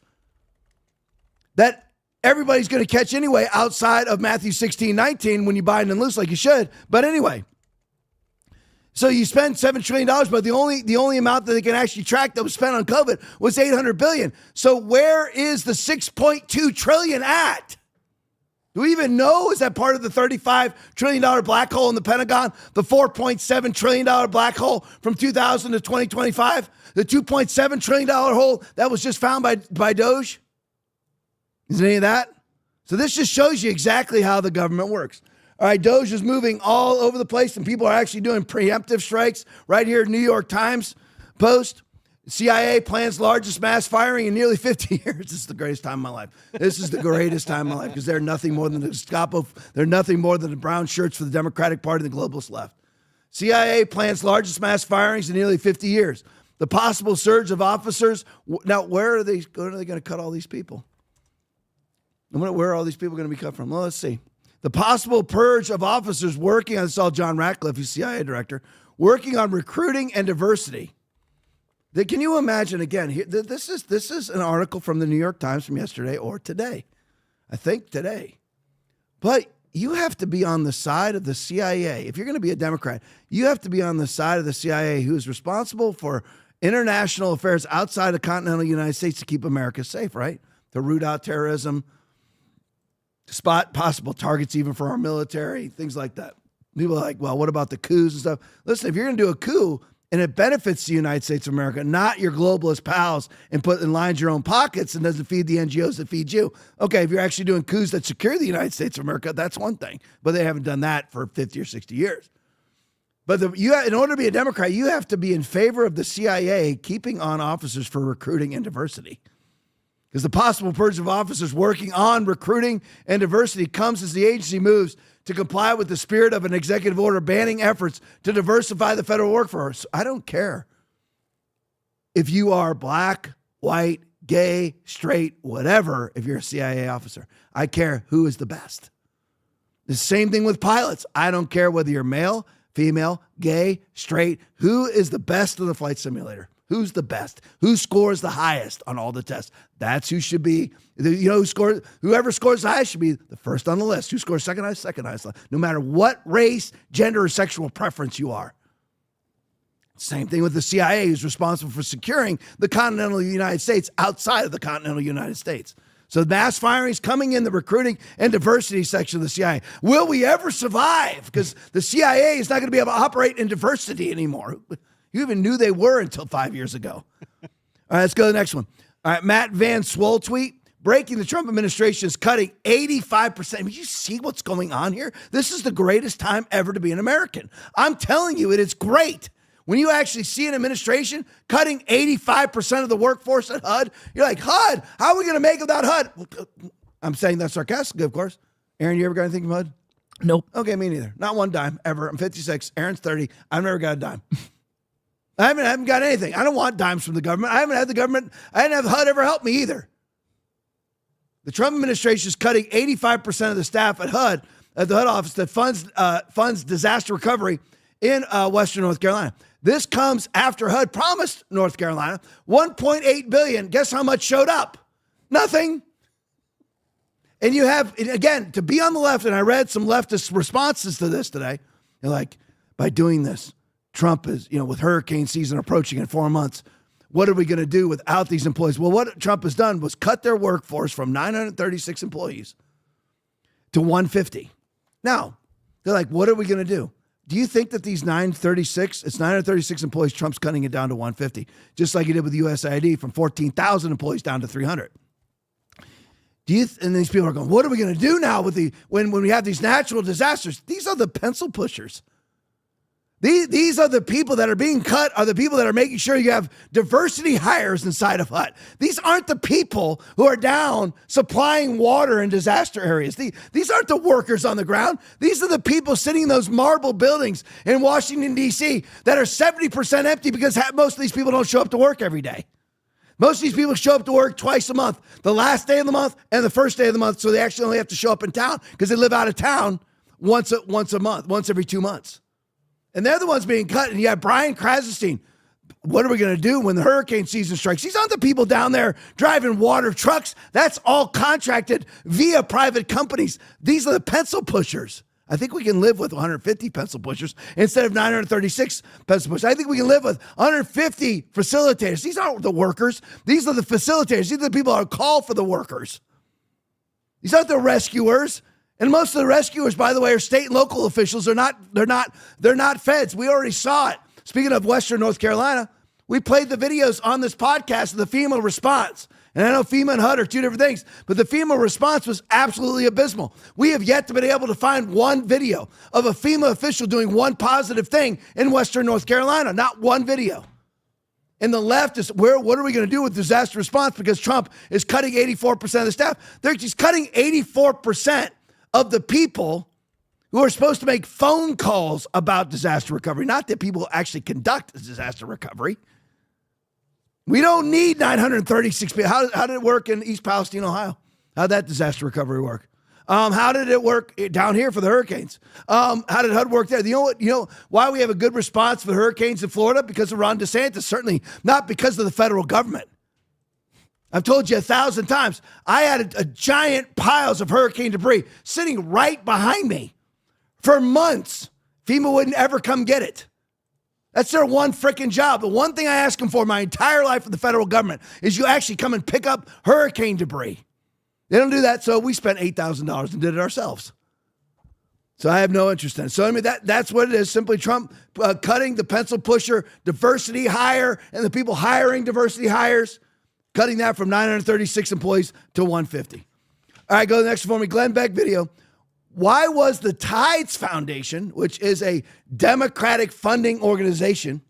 that everybody's going to catch anyway outside of Matthew 16:19 when you bind and loose like you should. But anyway, so you spend $7 trillion, but the only amount that they can actually track that was spent on COVID was $800 billion. So where is the $6.2 trillion at? Do we even know? Is that part of the $35 trillion black hole in the Pentagon? The $4.7 trillion black hole from 2000 to 2025? The $2.7 trillion hole that was just found by Doge? Is any of that? So this just shows you exactly how the government works. All right, Doge is moving all over the place, and people are actually doing preemptive strikes. Right here, New York Times Post. CIA plans largest mass firing in nearly 50 years. This is the greatest time of my life. This is the greatest time of my life because they're nothing more than the Gestapo. They're nothing more than the brown shirts for the Democratic Party and the globalist left. CIA plans largest mass firings in nearly 50 years. The possible surge of officers. Now, where are they going to cut all these people? Where are all these people going to be cut from? Well, let's see. The possible purge of officers working on, this is all John Ratcliffe, who's CIA director, working on recruiting and diversity. Can you imagine, again, this is an article from the New York Times from yesterday or today. I think today. But you have to be on the side of the CIA. If you're going to be a Democrat, you have to be on the side of the CIA who is responsible for international affairs outside the continental United States to keep America safe, right? To root out terrorism, to spot possible targets even for our military, things like that. People are like, well, what about the coups and stuff? Listen, if you're going to do a coup, and it benefits the United States of America, not your globalist pals, and lines your own pockets and doesn't feed the NGOs that feed you. Okay, if you're actually doing coups that secure the United States of America, that's one thing. But they haven't done that for 50 or 60 years. But in order to be a Democrat, you have to be in favor of the CIA keeping on officers for recruiting and diversity. Because the possible purge of officers working on recruiting and diversity comes as the agency moves to comply with the spirit of an executive order banning efforts to diversify the federal workforce. I don't care if you are black, white, gay, straight, whatever, if you're a CIA officer. I care who is the best. The same thing with pilots. I don't care whether you're male, female, gay, straight. Who is the best in the flight simulator? Who's the best? Who scores the highest on all the tests? That's who should be. Whoever scores the highest should be the first on the list. Who scores second highest, no matter what race, gender, or sexual preference you are. Same thing with the CIA, who's responsible for securing the continental United States outside of the continental United States. So mass firings coming in the recruiting and diversity section of the CIA. Will we ever survive? Because the CIA is not going to be able to operate in diversity anymore. You even knew they were until 5 years ago. All right, let's go to the next one. All right, Matt Van Swole tweet. Breaking the Trump administration is cutting 85%. I mean, you see what's going on here? This is the greatest time ever to be an American. I'm telling you, it is great. When you actually see an administration cutting 85% of the workforce at HUD, you're like, HUD, how are we going to make without HUD? I'm saying that sarcastically, of course. Aaron, you ever got anything from HUD? Nope. Okay, me neither. Not one dime ever. I'm 56. Aaron's 30. I've never got a dime. I haven't got anything. I don't want dimes from the government. I haven't had the government. I didn't have HUD ever help me either. The Trump administration is cutting 85% of the staff at HUD, at the HUD office that funds disaster recovery in Western North Carolina. This comes after HUD promised North Carolina $1.8 billion. Guess how much showed up? Nothing. And you have, again, to be on the left, and I read some leftist responses to this today. They're like, by doing this, Trump is, with hurricane season approaching in 4 months, what are we going to do without these employees? Well, what Trump has done was cut their workforce from 936 employees to 150. Now, they're like, what are we going to do? Do you think that these 936 employees, Trump's cutting it down to 150, just like he did with USAID from 14,000 employees down to 300? And these people are going, what are we going to do now with when we have these natural disasters? These are the pencil pushers. These are the people that are being cut, are the people that are making sure you have diversity hires inside of HUD. These aren't the people who are down supplying water in disaster areas. These aren't the workers on the ground. These are the people sitting in those marble buildings in Washington, D.C. that are 70% empty because most of these people don't show up to work every day. Most of these people show up to work twice a month, the last day of the month and the first day of the month, so they actually only have to show up in town because they live out of town once a month, once every 2 months. And they're the ones being cut. And you have Brian Krassenstein. What are we going to do when the hurricane season strikes? These aren't the people down there driving water trucks. That's all contracted via private companies. These are the pencil pushers. I think we can live with 150 pencil pushers instead of 936 pencil pushers. I think we can live with 150 facilitators. These aren't the workers. These are the facilitators. These are the people that are called for the workers. These aren't the rescuers. And most of the rescuers, by the way, are state and local officials. They're not feds. We already saw it. Speaking of Western North Carolina, we played the videos on this podcast of the FEMA response. And I know FEMA and HUD are two different things, but the FEMA response was absolutely abysmal. We have yet to be able to find one video of a FEMA official doing one positive thing in Western North Carolina. Not one video. And the left is, what are we going to do with disaster response? Because Trump is cutting 84% of the staff. He's cutting 84% of the people who are supposed to make phone calls about disaster recovery, not the people who actually conduct disaster recovery. We don't need 936 people. How did it work in East Palestine, Ohio? How did that disaster recovery work? How did it work down here for the hurricanes? How did HUD work there? You know why we have a good response for the hurricanes in Florida? Because of Ron DeSantis, certainly not because of the federal government. I've told you 1,000 times, I had a giant piles of hurricane debris sitting right behind me for months. FEMA wouldn't ever come get it. That's their one freaking job. The one thing I ask them for my entire life from the federal government is you actually come and pick up hurricane debris. They don't do that, so we spent $8,000 and did it ourselves. So I have no interest in it. So I mean, that's what it is. Simply Trump cutting the pencil pusher, diversity hire, and the people hiring diversity hires, cutting that from 936 employees to 150. All right, go to the next one for me. Glenn Beck video. Why was the Tides Foundation, which is a Democratic funding organization,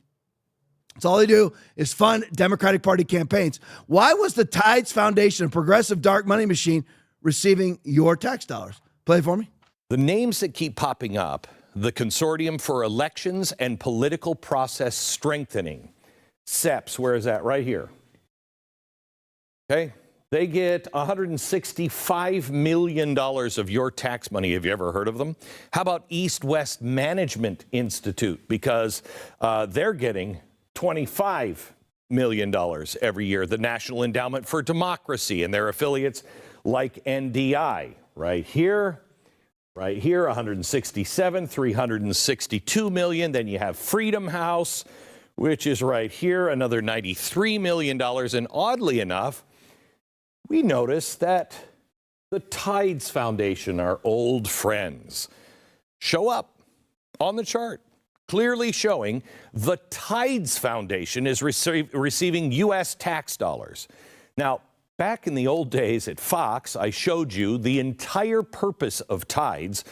that's all they do is fund Democratic Party campaigns. Why was the Tides Foundation, a progressive dark money machine, receiving your tax dollars? Play it for me. The names that keep popping up, the Consortium for Elections and Political Process Strengthening. SEPS, where is that? Right here. Okay. They get $165 million of your tax money. Have you ever heard of them? How about East West Management Institute? Because they're getting $25 million every year. The National Endowment for Democracy and their affiliates like NDI. Right here, 167, 362 million. Then you have Freedom House, which is right here, another $93 million. And oddly enough, we notice that the Tides Foundation, our old friends, show up on the chart, clearly showing the Tides Foundation is receiving U.S. tax dollars. Now, back in the old days at Fox, I showed you the entire purpose of Tides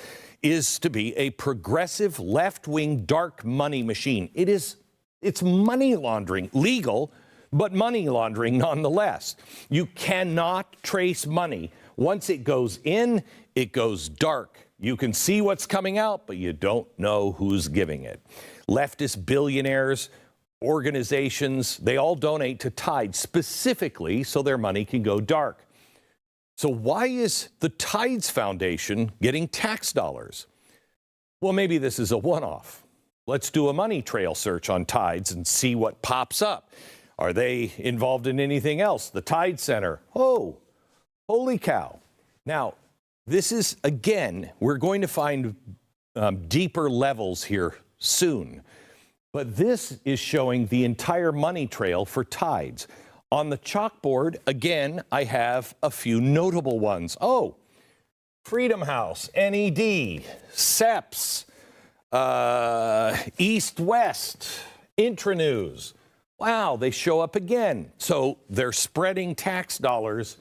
is to be a progressive left-wing dark money machine. It's money laundering, legal, but money laundering nonetheless. You cannot trace money. Once it goes in, it goes dark. You can see what's coming out, but you don't know who's giving it. Leftist billionaires, organizations, they all donate to Tides specifically so their money can go dark. So why is the Tides Foundation getting tax dollars? Well, maybe this is a one-off. Let's do a money trail search on Tides and see what pops up. Are they involved in anything else? The Tide Center. Oh, holy cow. Now, this is, again, we're going to find deeper levels here soon. But this is showing the entire money trail for Tides. On the chalkboard, again, I have a few notable ones. Oh, Freedom House, NED, SEPS, East West, Intranews. Wow, they show up again. So they're spreading tax dollars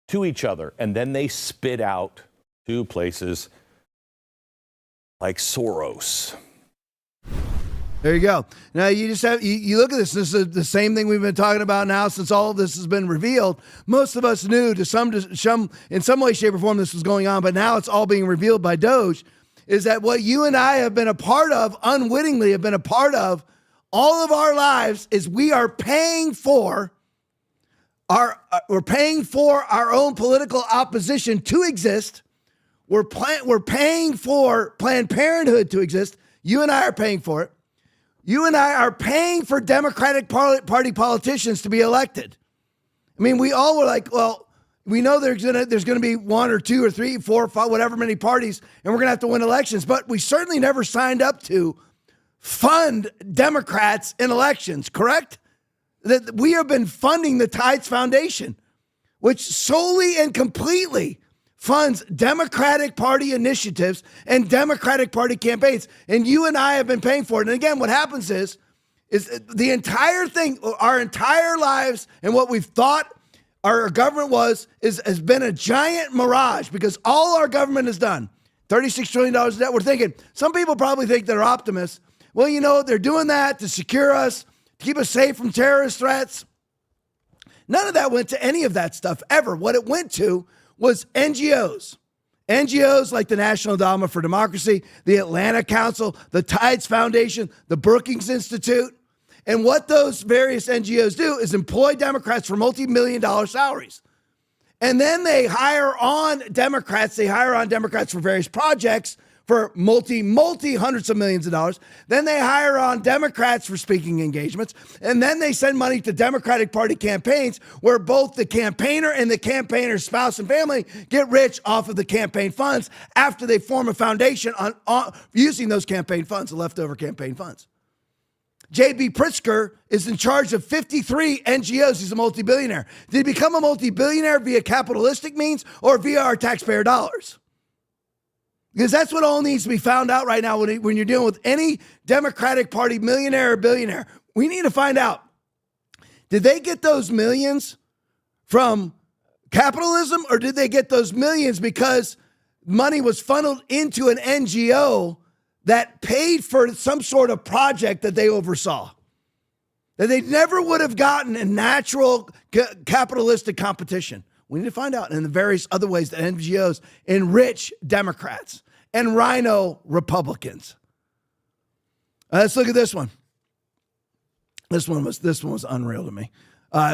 to each other, and then they spit out to places like Soros. There you go. Now you just have you look at this. This is the same thing we've been talking about now since all of this has been revealed. Most of us knew in some way, shape, or form this was going on, but now it's all being revealed by Doge. Is that what you and I have been a part of, unwittingly have been a part of all of our lives? Is we are paying for we're paying for our own political opposition to exist. We're paying for Planned Parenthood to exist. You and I are paying for it. You and I are paying for Democratic Party politicians to be elected. I mean, we all were like, well, we know there's gonna be 1 or 2 or 3, 4 or 5, whatever many parties, and we're gonna have to win elections. But we certainly never signed up to fund Democrats in elections, correct? That we have been funding the Tides Foundation, which solely and completely funds Democratic Party initiatives and Democratic Party campaigns. And you and I have been paying for it. And again, what happens is the entire thing, our entire lives and what we've thought our government has been a giant mirage, because all our government has done, $36 trillion of debt. We're thinking, some people probably think they're optimists. Well, you know, they're doing that to secure us, to keep us safe from terrorist threats. None of that went to any of that stuff ever. What it went to was NGOs. NGOs like the National Endowment for Democracy, the Atlanta Council, the Tides Foundation, the Brookings Institute. And what those various NGOs do is employ Democrats for multi-million-dollar salaries. And then they hire on Democrats. They hire on Democrats for various projects for multi hundreds of millions of dollars. Then they hire on Democrats for speaking engagements. And then they send money to Democratic Party campaigns where both the campaigner and the campaigner's spouse and family get rich off of the campaign funds after they form a foundation on using those campaign funds, the leftover campaign funds. J.B. Pritzker is in charge of 53 NGOs. He's a multi-billionaire. Did he become a multi-billionaire via capitalistic means or via our taxpayer dollars? Because that's what all needs to be found out right now when you're dealing with any Democratic Party millionaire or billionaire. We need to find out, did they get those millions from capitalism, or did they get those millions because money was funneled into an NGO that paid for some sort of project that they oversaw, that they never would have gotten in natural capitalistic competition? We need to find out in the various other ways that NGOs enrich Democrats and rhino Republicans. Let's look at this one. This one was unreal to me.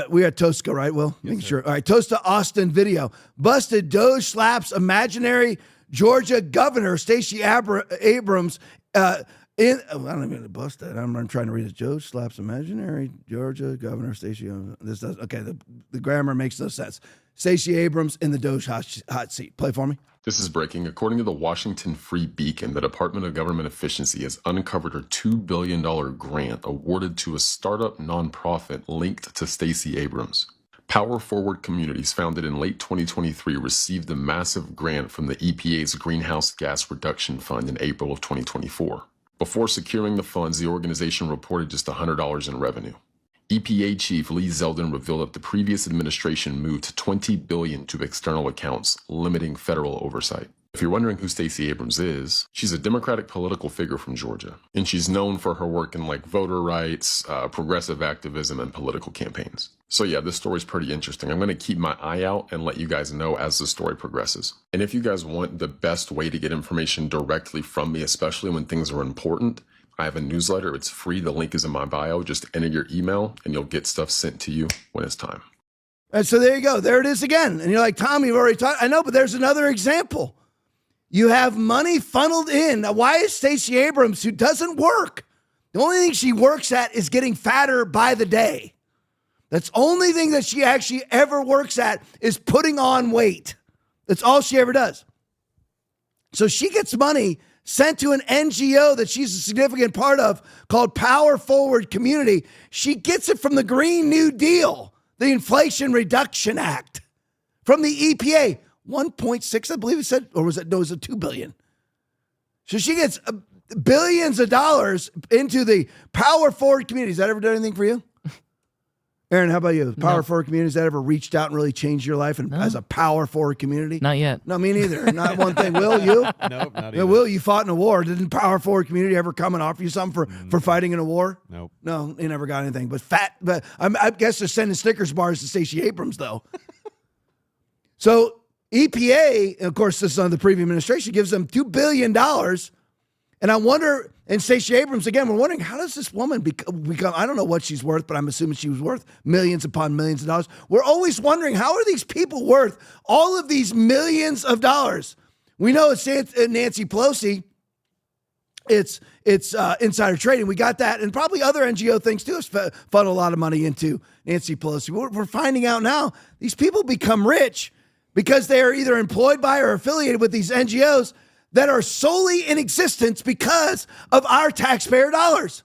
We got Toast, right, Will? Yes, sure. All right, Toast to Austin video. Busted Doge slaps imaginary Georgia Governor Stacey Abrams. I don't even bust that. I'm trying to read it. Doge slaps imaginary Georgia Governor Stacey. This does okay. The grammar makes no sense. Stacey Abrams in the Doge hot seat. Play for me. This is breaking. According to the Washington Free Beacon, the Department of Government Efficiency has uncovered a $2 billion grant awarded to a startup nonprofit linked to Stacey Abrams. Power Forward Communities, founded in late 2023, received a massive grant from the EPA's Greenhouse Gas Reduction Fund in April of 2024. Before securing the funds, the organization reported just $100 in revenue. EPA Chief Lee Zeldin revealed that the previous administration moved $20 billion to external accounts, limiting federal oversight. If you're wondering who Stacey Abrams is, she's a Democratic political figure from Georgia, and she's known for her work in voter rights, progressive activism, and political campaigns. So yeah, this story's pretty interesting. I'm going to keep my eye out and let you guys know as the story progresses. And if you guys want the best way to get information directly from me, especially when things are important, I have a newsletter. It's free. The link is in my bio. Just enter your email and you'll get stuff sent to you when it's time. And so there you go. There it is again. And you're like, Tom, you've already talked. I know, but there's another example. You have money funneled in. Now, why is Stacey Abrams, who doesn't work, the only thing she works at is getting fatter by the day. That's the only thing that she actually ever works at is putting on weight. That's all she ever does. So she gets money sent to an NGO that she's a significant part of called Power Forward Community. She gets it from the Green New Deal, the Inflation Reduction Act, from the EPA. 1.6, I believe it said, or was it 2 billion? So she gets billions of dollars into the Power Forward Community. Has that ever done anything for you? Aaron, how about you? Power forward communities that ever reached out and really changed your life and as a power forward community? Not yet. No, me neither. Not one thing. Will, you? Nope, not Yeah, either. Will, you fought in a war. Didn't power forward community ever come and offer you something for fighting in a war? Nope. No, he never got anything. But I guess they're sending Snickers bars to Stacey Abrams, though. So EPA, of course, this is on the previous administration, gives them $2 billion. And I wonder, and Stacey Abrams, again, we're wondering, how does this woman become, I don't know what she's worth, but I'm assuming she was worth millions upon millions of dollars. We're always wondering, how are these people worth all of these millions of dollars? We know it's Nancy Pelosi. It's insider trading. We got that. And probably other NGO things too funnel a lot of money into Nancy Pelosi. We're finding out now these people become rich because they are either employed by or affiliated with these NGOs that are solely in existence because of our taxpayer dollars.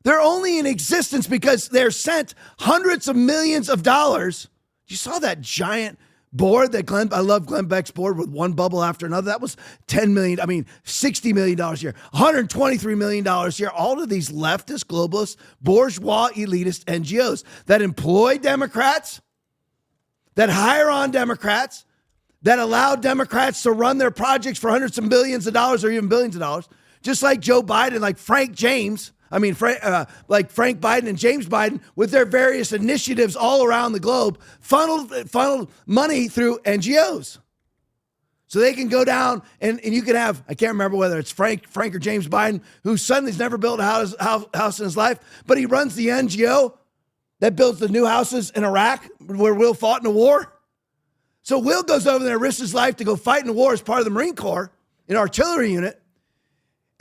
They're only in existence because they're sent hundreds of millions of dollars. You saw that giant board that I love Glenn Beck's board with one bubble after another. That was $60 million a year, $123 million a year. All of these leftist, globalist, bourgeois, elitist NGOs that employ Democrats, that hire on Democrats, that allow Democrats to run their projects for hundreds of millions of dollars or even billions of dollars, just like Joe Biden, like Frank Biden and James Biden with their various initiatives all around the globe, funneled money through NGOs. So they can go down and you can have, I can't remember whether it's Frank or James Biden, whose son has never built a house in his life, but he runs the NGO that builds the new houses in Iraq where Will fought in a war. So Will goes over there and risks his life to go fight in the war as part of the Marine Corps, an artillery unit.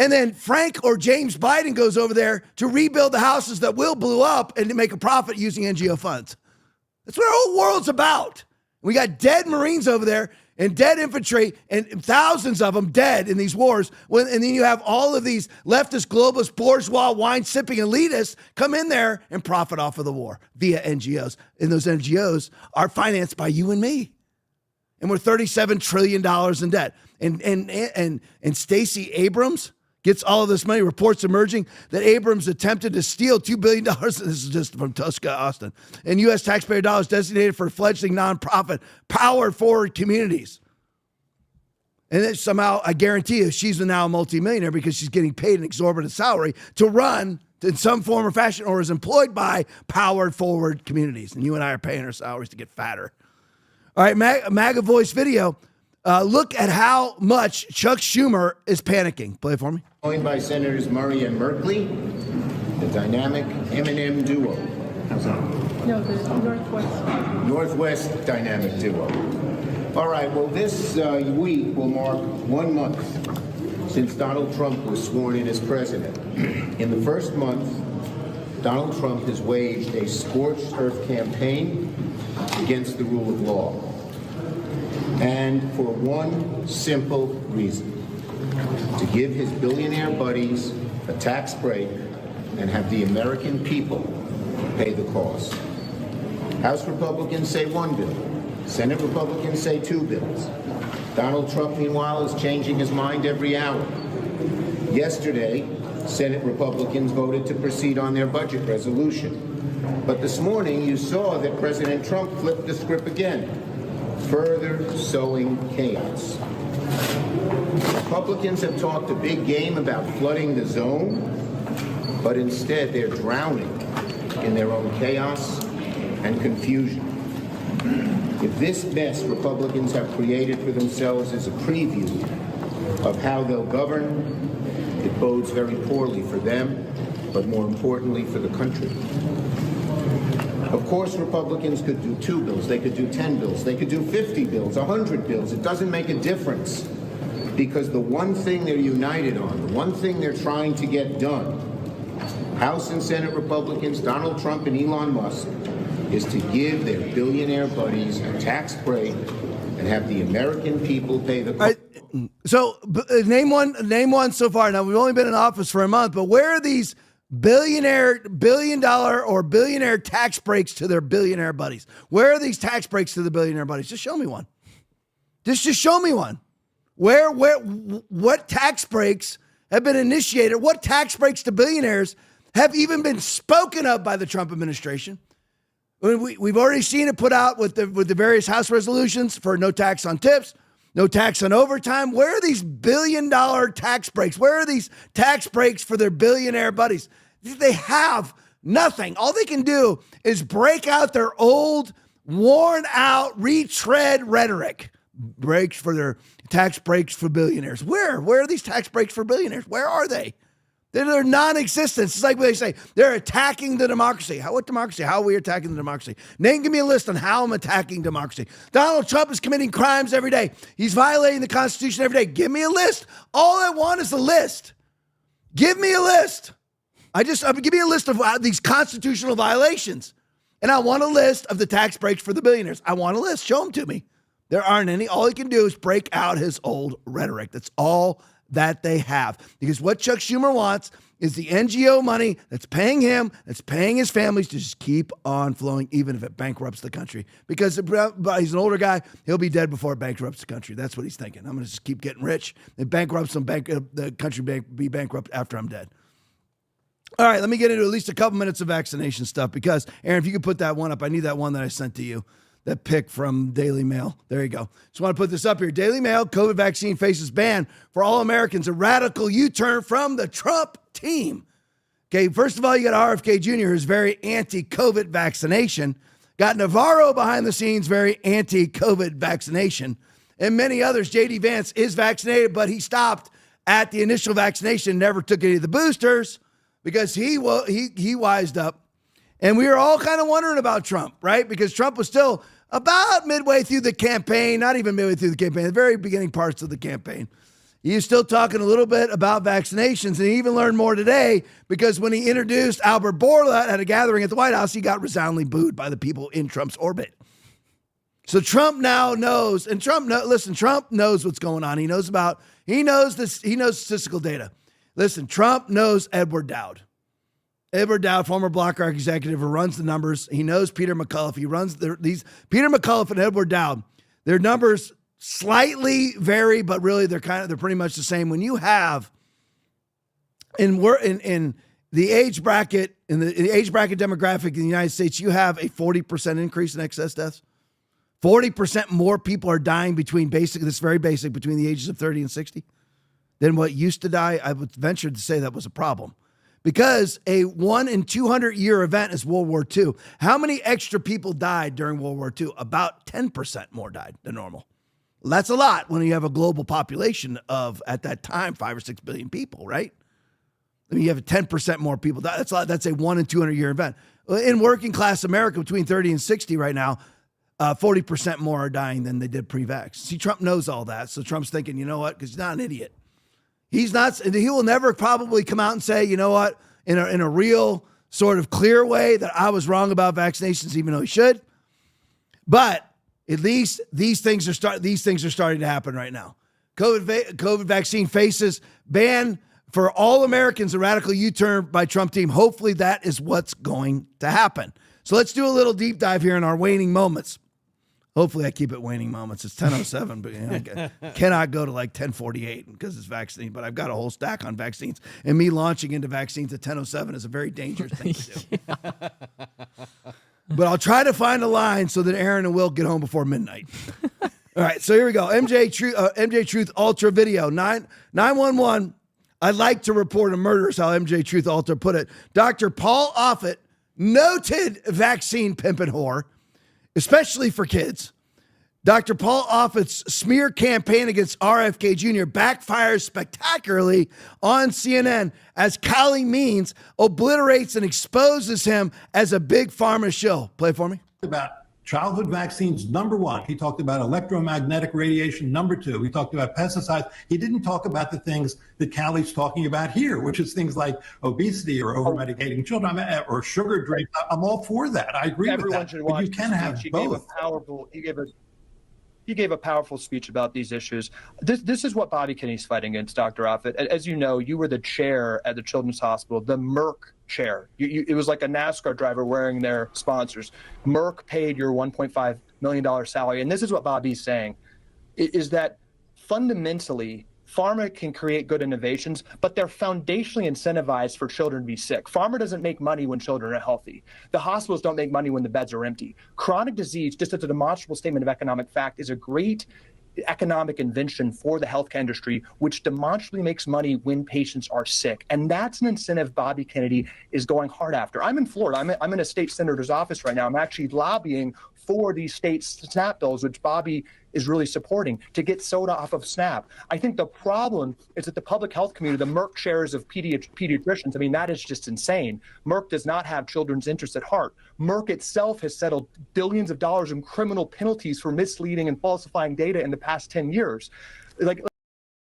And then Frank or James Biden goes over there to rebuild the houses that Will blew up and to make a profit using NGO funds. That's what our whole world's about. We got dead Marines over there and dead infantry and thousands of them dead in these wars. And then you have all of these leftist, globalist, bourgeois, wine-sipping elitists come in there and profit off of the war via NGOs. And those NGOs are financed by you and me. And we're $37 trillion in debt. And Stacey Abrams gets all of this money. Reports emerging that Abrams attempted to steal $2 billion. This is just from Tuska, Austin. And U.S. taxpayer dollars designated for fledgling nonprofit powered forward communities. And then somehow, I guarantee you, she's now a multimillionaire because she's getting paid an exorbitant salary to run in some form or fashion or is employed by powered forward communities. And you and I are paying her salaries to get fatter. All right, MAGA voice video. Look at how much Chuck Schumer is panicking. Play it for me. Joined by Senators Murray and Merkley, the dynamic M&M duo. How's that? No, the Northwest. Northwest dynamic duo. All right, well, this week will mark 1 month since Donald Trump was sworn in as president. In the first month, Donald Trump has waged a scorched earth campaign against the rule of law. And for one simple reason, to give his billionaire buddies a tax break and have the American people pay the cost. House Republicans say 1 bill. Senate Republicans say 2 bills. Donald Trump, meanwhile, is changing his mind every hour. Yesterday, Senate Republicans voted to proceed on their budget resolution. But this morning, you saw that President Trump flipped the script again, further sowing chaos. Republicans have talked a big game about flooding the zone, but instead they're drowning in their own chaos and confusion. If this mess Republicans have created for themselves is a preview of how they'll govern, it bodes very poorly for them, but more importantly for the country. Of course, Republicans could do 2 bills, they could do 10 bills, they could do 50 bills, 100 bills. It doesn't make a difference because the one thing they're united on, the one thing they're trying to get done, House and Senate Republicans, Donald Trump and Elon Musk, is to give their billionaire buddies a tax break and have the American people pay the cost. So name one so far. Now, we've only been in office for a month, but where are these $1 billion or billionaire tax breaks to their billionaire buddies? Where are these tax breaks to the billionaire buddies? Just show me one. Just show me one. What tax breaks have been initiated? What tax breaks to billionaires have even been spoken of by the Trump administration? We've already seen it put out with the various House resolutions for no tax on tips, no tax on overtime. Where are these billion-dollar tax breaks? Where are these tax breaks for their billionaire buddies? They have nothing. All they can do is break out their old, worn-out, retread rhetoric. Breaks for their tax breaks for billionaires. Where are these tax breaks for billionaires? Where are they? They're non-existent. It's like they say, they're attacking the democracy. What democracy? How are we attacking the democracy? Name, give me a list on how I'm attacking democracy. Donald Trump is committing crimes every day. He's violating the Constitution every day. Give me a list. All I want is a list. Give me a list. Give me a list of these constitutional violations. And I want a list of the tax breaks for the billionaires. I want a list. Show them to me. There aren't any. All he can do is break out his old rhetoric. That's all that they have. Because what Chuck Schumer wants is the NGO money that's paying him, that's paying his families to just keep on flowing, even if it bankrupts the country. Because he's an older guy, he'll be dead before it bankrupts the country. That's what he's thinking. I'm going to just keep getting rich. It bankrupts the country be bankrupt after I'm dead. All right, let me get into at least a couple minutes of vaccination stuff because, Aaron, if you could put that one up, I need that one that I sent to you. That pic from Daily Mail. There you go. Just want to put this up here. Daily Mail, COVID vaccine faces ban for all Americans. A radical U-turn from the Trump team. Okay, first of all, you got RFK Jr., who's very anti-COVID vaccination. Got Navarro behind the scenes, very anti-COVID vaccination. And many others. J.D. Vance is vaccinated, but he stopped at the initial vaccination, never took any of the boosters because he wised up. And we were all kind of wondering about Trump, right? Because Trump was still about midway through the campaign, not even midway through the campaign, the very beginning parts of the campaign. He was still talking a little bit about vaccinations, and he even learned more today because when he introduced Albert Bourla at a gathering at the White House, he got resoundingly booed by the people in Trump's orbit. So Trump now knows, and Trump knows what's going on. He knows statistical data. Listen, Trump knows Edward Dowd. Edward Dowd, former BlackRock executive who runs the numbers. He knows Peter McCullough. He runs Peter McCullough and Edward Dowd. Their numbers slightly vary, but really they're pretty much the same. When you have in the age bracket demographic in the United States, you have a 40% increase in excess deaths. 40% more people are dying between the ages of 30 and 60 than what used to die. I would venture to say that was a problem. Because a 1 in 200 year event is World War II. How many extra people died during World War II? About 10% more died than normal. That's a lot when you have a global population of, at that time, 5 or 6 billion people, right? I mean, you have 10% more people die. That's a lot. That's a 1 in 200 year event. In working class America, between 30 and 60 right now, 40% more are dying than they did pre-vax. See, Trump knows all that. So Trump's thinking, you know what? Because he's not an idiot. He's not. He will never probably come out and say, you know what, in a real sort of clear way that I was wrong about vaccinations, even though he should. But at least these things are starting to happen right now. COVID vaccine faces ban for all Americans. A radical U-turn by Trump team. Hopefully that is what's going to happen. So let's do a little deep dive here in our waning moments. Hopefully I keep it waning moments. It's 10:07, but I cannot go to like 10:48 because it's vaccine. But I've got a whole stack on vaccines, and me launching into vaccines at 10:07 is a very dangerous thing to do. But I'll try to find a line so that Aaron and Will get home before midnight. All right, so here we go. MJ Truth Ultra video 911. I'd like to report a murder, is how MJ Truth Ultra put it. Dr. Paul Offit, noted vaccine pimp and whore, especially for kids. Dr. Paul Offit's smear campaign against RFK Jr. backfires spectacularly on CNN as Kylie Means obliterates and exposes him as a big pharma shill. Play for me. About childhood vaccines, number one. He talked about electromagnetic radiation, number two. He talked about pesticides. He didn't talk about the things that Callie's talking about here, which is things like obesity or over-medicating children or sugar drinks. I'm all for that. I agree with that. But you can have both. He gave a powerful speech about these issues. This is what Bobby Kenney's fighting against, Dr. Offit. As you know, you were the chair at the Children's Hospital, the Merck chair. It was like a NASCAR driver wearing their sponsors. Merck paid your $1.5 million salary. And this is what Bobby's saying, is that fundamentally Pharma can create good innovations, but they're foundationally incentivized for children to be sick. Pharma doesn't make money when children are healthy. The hospitals don't make money when the beds are empty. Chronic disease, just as a demonstrable statement of economic fact, is a great economic invention for the healthcare industry, which demonstrably makes money when patients are sick. And that's an incentive Bobby Kennedy is going hard after. I'm in Florida. I'm in a state senator's office right now. I'm actually lobbying for these state SNAP bills, which Bobby is really supporting, to get soda off of SNAP. I think the problem is that the public health community, the Merck shares of pediatricians, I mean, that is just insane. Merck does not have children's interests at heart. Merck itself has settled billions of dollars in criminal penalties for misleading and falsifying data in the past 10 years. Like,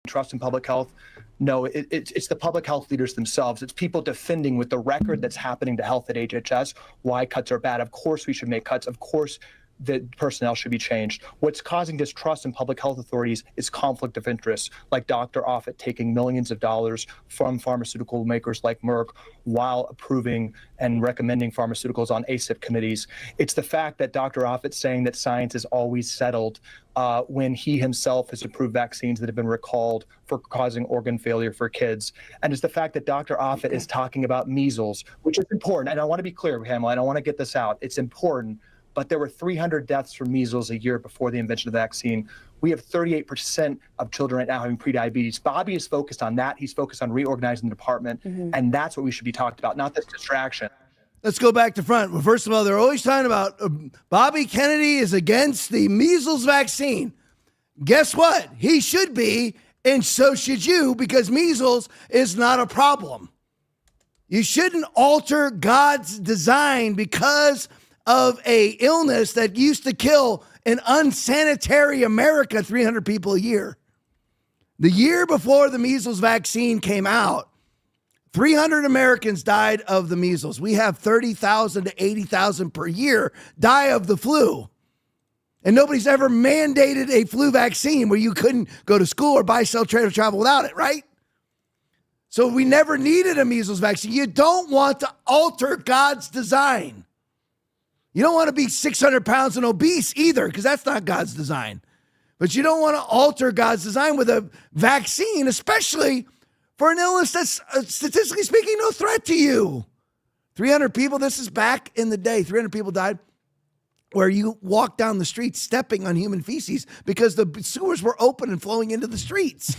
trust in public health? No, it's the public health leaders themselves. It's people defending with the record that's happening to health at HHS why cuts are bad. Of course we should make cuts. Of course the personnel should be changed. What's causing distrust in public health authorities is conflict of interest, like Dr. Offit taking millions of dollars from pharmaceutical makers like Merck while approving and recommending pharmaceuticals on ACIP committees. It's the fact that Dr. Offit saying that science is always settled when he himself has approved vaccines that have been recalled for causing organ failure for kids. And it's the fact that Dr. Offit is talking about measles, which is important. And I want to be clear, Hamlin, I want to get this out. It's important. But there were 300 deaths from measles a year before the invention of the vaccine. We have 38% of children right now having prediabetes. Bobby is focused on that. He's focused on reorganizing the department. And that's what we should be talking about, not this distraction. Let's go back to front. Well, first of all, they're always talking about Bobby Kennedy is against the measles vaccine. Guess what? He should be, and so should you, because measles is not a problem. You shouldn't alter God's design because of a illness that used to kill in unsanitary America 300 people a year. The year before the measles vaccine came out, 300 Americans died of the measles. We have 30,000 to 80,000 per year die of the flu. And nobody's ever mandated a flu vaccine where you couldn't go to school or buy, sell, trade, or travel without it, right? So we never needed a measles vaccine. You don't want to alter God's design. You don't want to be 600 pounds and obese either, because that's not God's design. But you don't want to alter God's design with a vaccine, especially for an illness that's, statistically speaking, no threat to you. 300 people, this is back in the day, 300 people died where you walk down the street stepping on human feces because the sewers were open and flowing into the streets.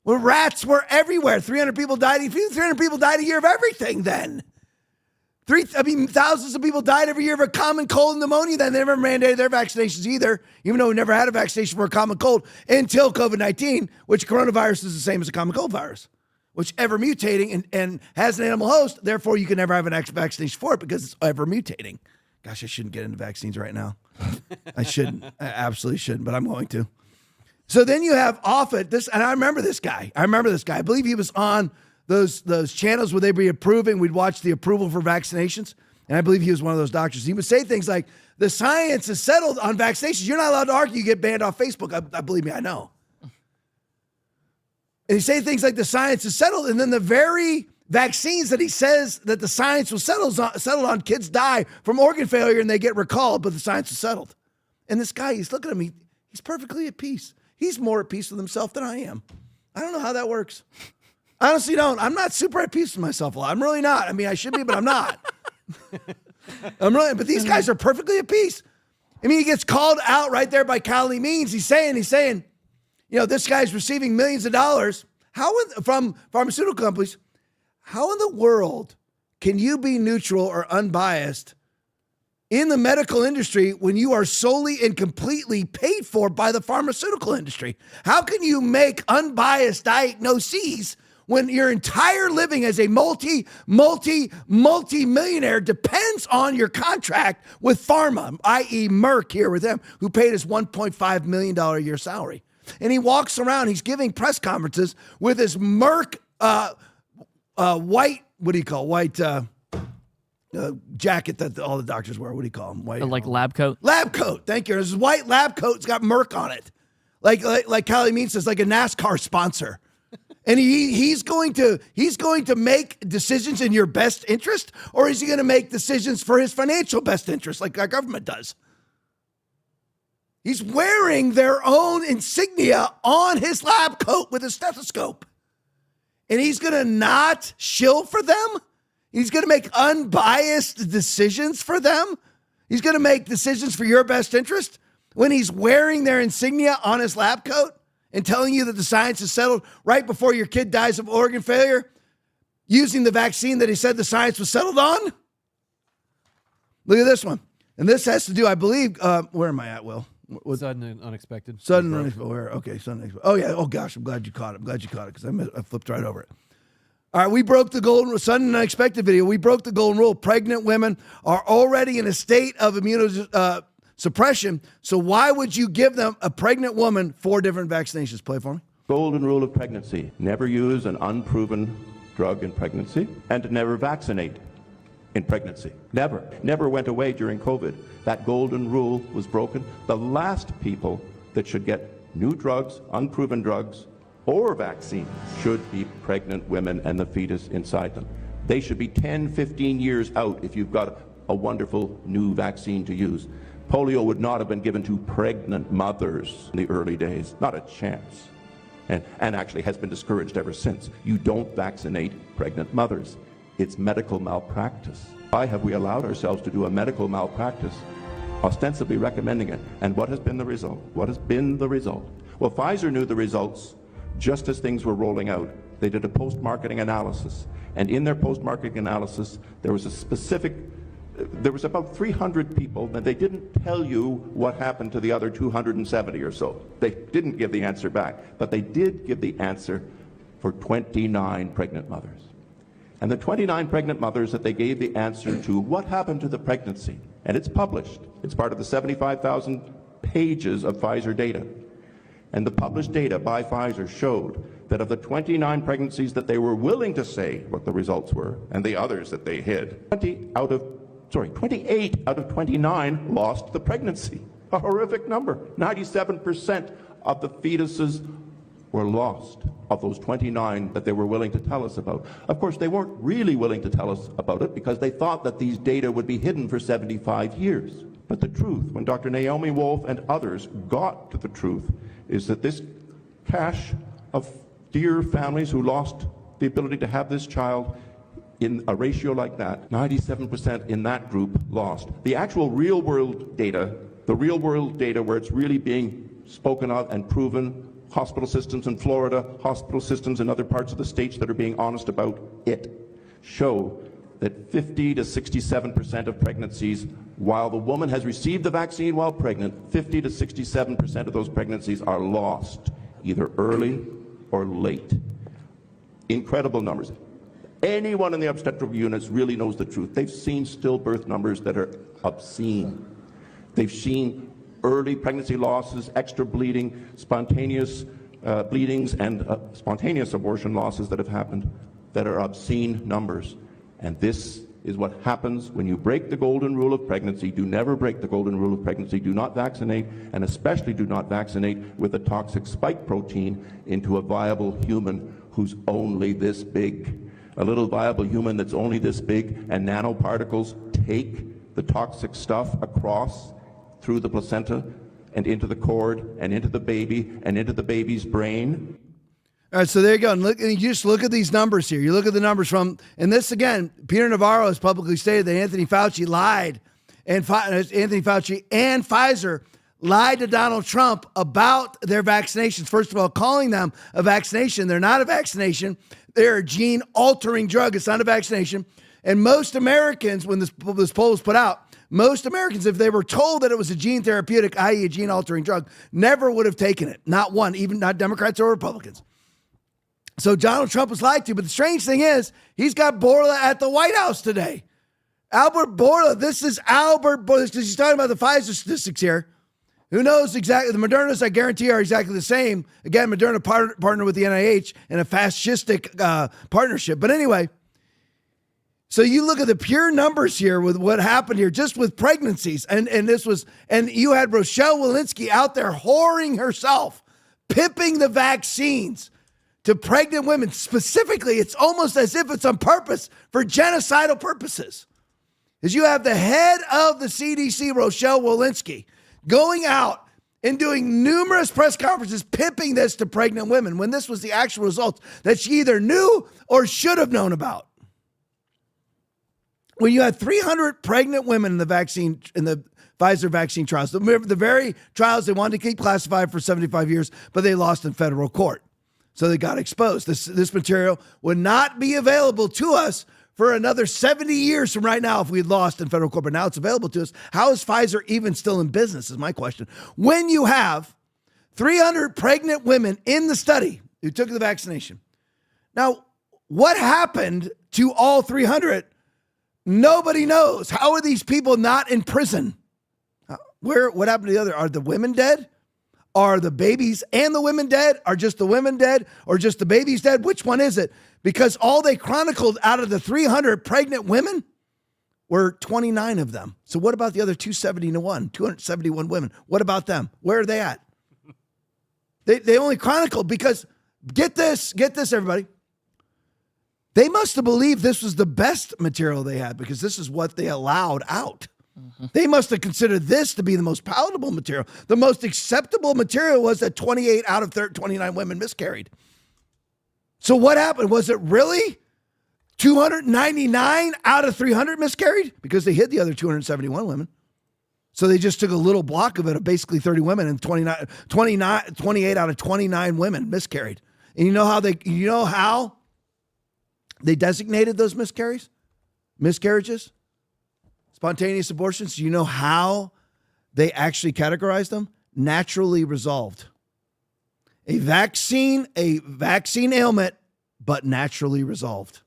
Where rats were everywhere. 300 people died. 300 people died a year of everything then. Thousands of people died every year of a common cold and pneumonia. Then they never mandated their vaccinations either, even though we never had a vaccination for a common cold until COVID-19, which coronavirus is the same as a common cold virus, which ever mutating and has an animal host. Therefore, you can never have an vaccination for it because it's ever mutating. Gosh, I shouldn't get into vaccines right now. I shouldn't. I absolutely shouldn't, but I'm going to. So then you have Offit, and I remember this guy. I believe he was on those channels where they'd be approving. We'd watch the approval for vaccinations. And I believe he was one of those doctors. He would say things like, the science is settled on vaccinations. You're not allowed to argue. You get banned off Facebook. I believe me, I know. And he'd say things like the science is settled. And then the very vaccines that he says that the science was settled on, kids die from organ failure and they get recalled, but the science is settled. And this guy, he's looking at me. He's perfectly at peace. He's more at peace with himself than I am. I don't know how that works. I honestly don't. I'm not super at peace with myself a lot. I'm really not. I mean, I should be, but I'm not. But these guys are perfectly at peace. I mean, he gets called out right there by Kali Means. He's saying, this guy's receiving millions of dollars from pharmaceutical companies. How in the world can you be neutral or unbiased in the medical industry when you are solely and completely paid for by the pharmaceutical industry? How can you make unbiased diagnoses when your entire living as a multi-millionaire depends on your contract with pharma, i.e. Merck here with them, who paid his $1.5 million a year salary? And he walks around, he's giving press conferences with his Merck white, jacket that all the doctors wear. What do you call them? White, like lab coat? Lab coat, thank you. This white lab coat, it's got Merck on it. Like Kali Means says, like a NASCAR sponsor. And he's going to make decisions in your best interest, or is he going to make decisions for his financial best interest like our government does? He's wearing their own insignia on his lab coat with a stethoscope. And he's going to not shill for them? He's going to make unbiased decisions for them? He's going to make decisions for your best interest when he's wearing their insignia on his lab coat and telling you that the science is settled right before your kid dies of organ failure, using the vaccine that he said the science was settled on? Look at this one. And this has to do, I believe, where am I at, Will? Sudden and unexpected. Sudden and unexpected. Where? Okay, sudden and unexpected. Oh, yeah. Oh, gosh, I'm glad you caught it. Because I flipped right over it. All right, we broke the golden rule. Sudden and unexpected video. We broke the golden rule. Pregnant women are already in a state of immunosuppression. So why would you give them, a pregnant woman, 4 different vaccinations? Play for me. Golden rule of pregnancy. Never use an unproven drug in pregnancy and never vaccinate in pregnancy. Never went away during COVID. That golden rule was broken. The last people that should get new drugs, unproven drugs, or vaccine should be pregnant women and the fetus inside them. They should be 10, 15 years out if you've got a wonderful new vaccine to use. Polio would not have been given to pregnant mothers in the early days. Not a chance. And actually has been discouraged ever since. You don't vaccinate pregnant mothers. It's medical malpractice. Why have we allowed ourselves to do a medical malpractice, ostensibly recommending it? And what has been the result? What has been the result? Well, Pfizer knew the results just as things were rolling out. They did a post-marketing analysis. And in their post-marketing analysis, there was about 300 people, and they didn't tell you what happened to the other 270 or so. They didn't give the answer back, but they did give the answer for 29 pregnant mothers. And the 29 pregnant mothers that they gave the answer to, what happened to the pregnancy? And it's published. It's part of the 75,000 pages of Pfizer data. And the published data by Pfizer showed that of the 29 pregnancies that they were willing to say what the results were, and the others that they hid, 28 out of 29 lost the pregnancy. A horrific number. 97% of the fetuses were lost, of those 29 that they were willing to tell us about. Of course, they weren't really willing to tell us about it because they thought that these data would be hidden for 75 years. But the truth, when Dr. Naomi Wolf and others got to the truth, is that this cache of dear families who lost the ability to have this child in a ratio like that, 97% in that group lost. The actual real-world data, where it's really being spoken of and proven, hospital systems in Florida, hospital systems in other parts of the states that are being honest about it, show that 50 to 67% of pregnancies, while the woman has received the vaccine while pregnant, 50 to 67% of those pregnancies are lost, either early or late. Incredible numbers. Anyone in the obstetrical units really knows the truth. They've seen stillbirth numbers that are obscene. They've seen early pregnancy losses, extra bleeding, spontaneous bleedings, and spontaneous abortion losses that have happened that are obscene numbers. And this is what happens when you break the golden rule of pregnancy. Do never break the golden rule of pregnancy. Do not vaccinate, and especially do not vaccinate with a toxic spike protein into a viable human who's only this big. A little viable human that's only this big, and nanoparticles take the toxic stuff across through the placenta and into the cord and into the baby and into the baby's brain. All right, so there you go. And you just look at these numbers here. You look at the numbers from, and this again, Peter Navarro has publicly stated that Anthony Fauci lied, and Anthony Fauci and Pfizer lied to Donald Trump about their vaccinations. First of all, calling them a vaccination. They're not a vaccination. They're a gene-altering drug. It's not a vaccination. And most Americans, when this poll was put out, most Americans, if they were told that it was a gene therapeutic, i.e. a gene-altering drug, never would have taken it. Not one, even not Democrats or Republicans. So Donald Trump was lied to. But the strange thing is, he's got Bourla at the White House today. Albert Bourla, this is Albert Bourla, because he's talking about the Pfizer statistics here. Who knows exactly? The Modernas, I guarantee, are exactly the same. Again, Moderna partnered with the NIH in a fascistic partnership. But anyway, so you look at the pure numbers here with what happened here, just with pregnancies. And you had Rochelle Walensky out there whoring herself, pipping the vaccines to pregnant women. Specifically, it's almost as if it's on purpose for genocidal purposes. As you have the head of the CDC, Rochelle Walensky, going out in doing numerous press conferences pimping this to pregnant women when this was the actual results that she either knew or should have known about. When you had 300 pregnant women in the Pfizer vaccine trials, the very trials they wanted to keep classified for 75 years, but they lost in federal court. So they got exposed. This material would not be available to us for another 70 years from right now if we'd lost in federal court, but now it's available to us. How is Pfizer even still in business is my question. When you have 300 pregnant women in the study who took the vaccination. Now, what happened to all 300? Nobody knows. How are these people not in prison? What happened to the other? Are the women dead? Are the babies and the women dead? Are just the women dead? Or just the babies dead? Which one is it? Because all they chronicled out of the 300 pregnant women were 29 of them. So what about the other 271 women? What about them? Where are they at? They only chronicled because, get this, everybody. They must have believed this was the best material they had because this is what they allowed out. Mm-hmm. They must have considered this to be the most palatable material. The most acceptable material was that 28 out of 29 women miscarried. So what happened? Was it really 299 out of 300 miscarried? Because they hid the other 271 women. So they just took a little block of it of basically 30 women and 28 out of 29 women miscarried. And you know how they designated those miscarriages, spontaneous abortions? Do you know how they actually categorized them? Naturally resolved. A vaccine ailment, but naturally resolved.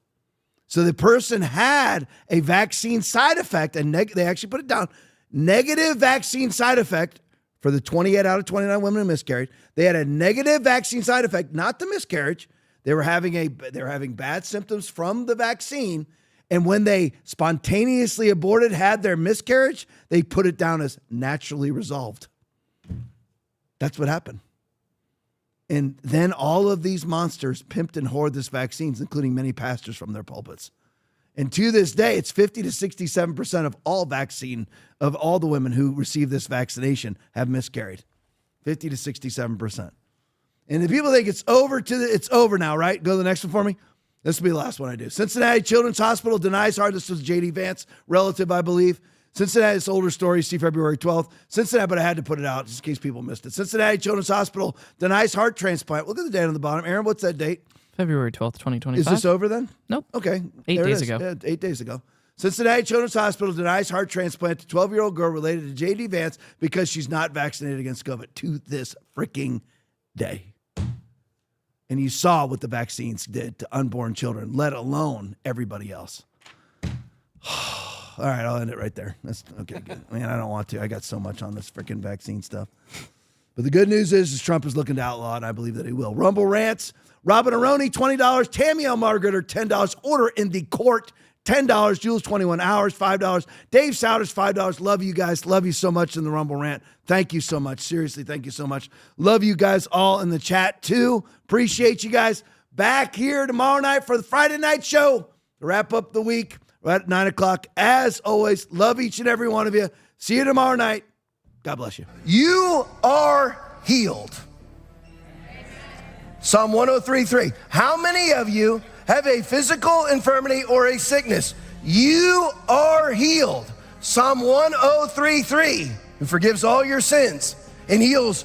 So the person had a vaccine side effect, and they actually put it down, negative vaccine side effect for the 28 out of 29 women who miscarried. They had a negative vaccine side effect, not the miscarriage. They were having bad symptoms from the vaccine, and when they spontaneously aborted, had their miscarriage, they put it down as naturally resolved. That's what happened. And then all of these monsters pimped and hoarded this vaccines, including many pastors from their pulpits. And to this day, it's 50 to 67% of all the women who receive this vaccination have miscarried. 50 to 67%. And the people think it's over now, right? Go to the next one for me. This will be the last one I do. Cincinnati Children's Hospital denies hard. This was J.D. Vance, relative, I believe. Cincinnati, it's older story, see February 12th. Cincinnati, but I had to put it out just in case people missed it. Cincinnati Children's Hospital denies heart transplant. Look at the date on the bottom. Aaron, what's that date? February 12th, 2025. Is this over then? Nope. Okay. 8 days ago. Yeah, 8 days ago. Cincinnati Children's Hospital denies heart transplant to 12-year-old girl related to J.D. Vance because she's not vaccinated against COVID to this freaking day. And you saw what the vaccines did to unborn children, let alone everybody else. All right, I'll end it right there. That's okay. Good. Man, I don't want to. I got so much on this freaking vaccine stuff. But the good news is Trump is looking to outlaw, and I believe that he will. Rumble Rants, Robin Aroni, $20. Tammy L. Margaret, $10. Order in the court, $10. Jules, 21 hours, $5. Dave Souders, $5. Love you guys. Love you so much in the Rumble Rant. Thank you so much. Seriously, thank you so much. Love you guys all in the chat, too. Appreciate you guys. Back here tomorrow night for the Friday night show to wrap up the week right at 9 o'clock. As always, love each and every one of you. See you tomorrow night. God bless you. You are healed. Psalm 103:3. How many of you have a physical infirmity or a sickness? You are healed. Psalm 103:3. Who forgives all your sins and heals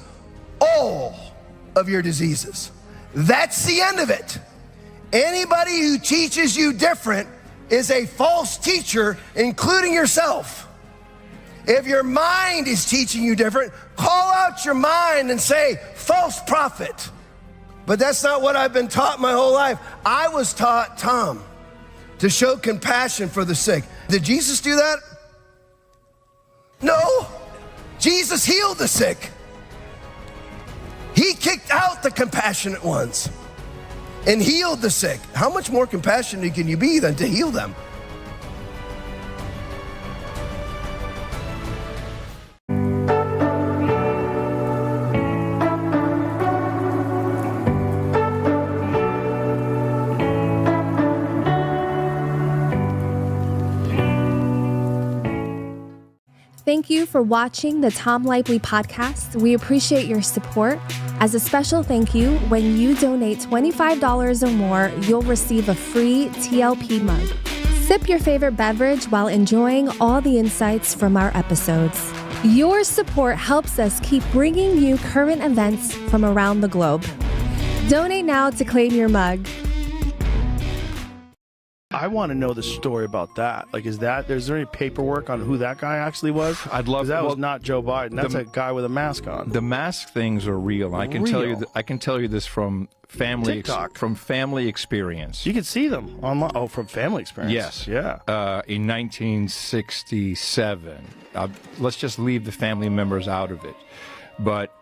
all of your diseases. That's the end of it. Anybody who teaches you different is a false teacher, including yourself. If your mind is teaching you different, call out your mind and say, false prophet. But that's not what I've been taught my whole life. I was taught, Tom, to show compassion for the sick. Did Jesus do that? No. Jesus healed the sick. He kicked out the compassionate ones and healed the sick. How much more compassionate can you be than to heal them? Thank you for watching the Tom Laipply podcast. We appreciate your support. As a special thank you, when you donate $25 or more, you'll receive a free TLP mug. Sip your favorite beverage while enjoying all the insights from our episodes. Your support helps us keep bringing you current events from around the globe. Donate now to claim your mug. I want to know the story about that. Like, is there any paperwork on who that guy actually was? I'd love. 'Cause that was not Joe Biden. That's a guy with a mask on. The mask things are real. I can tell you. I can tell you this from family experience. You can see them online. Oh, from family experience. Yes. Yeah. In 1967, let's just leave the family members out of it. But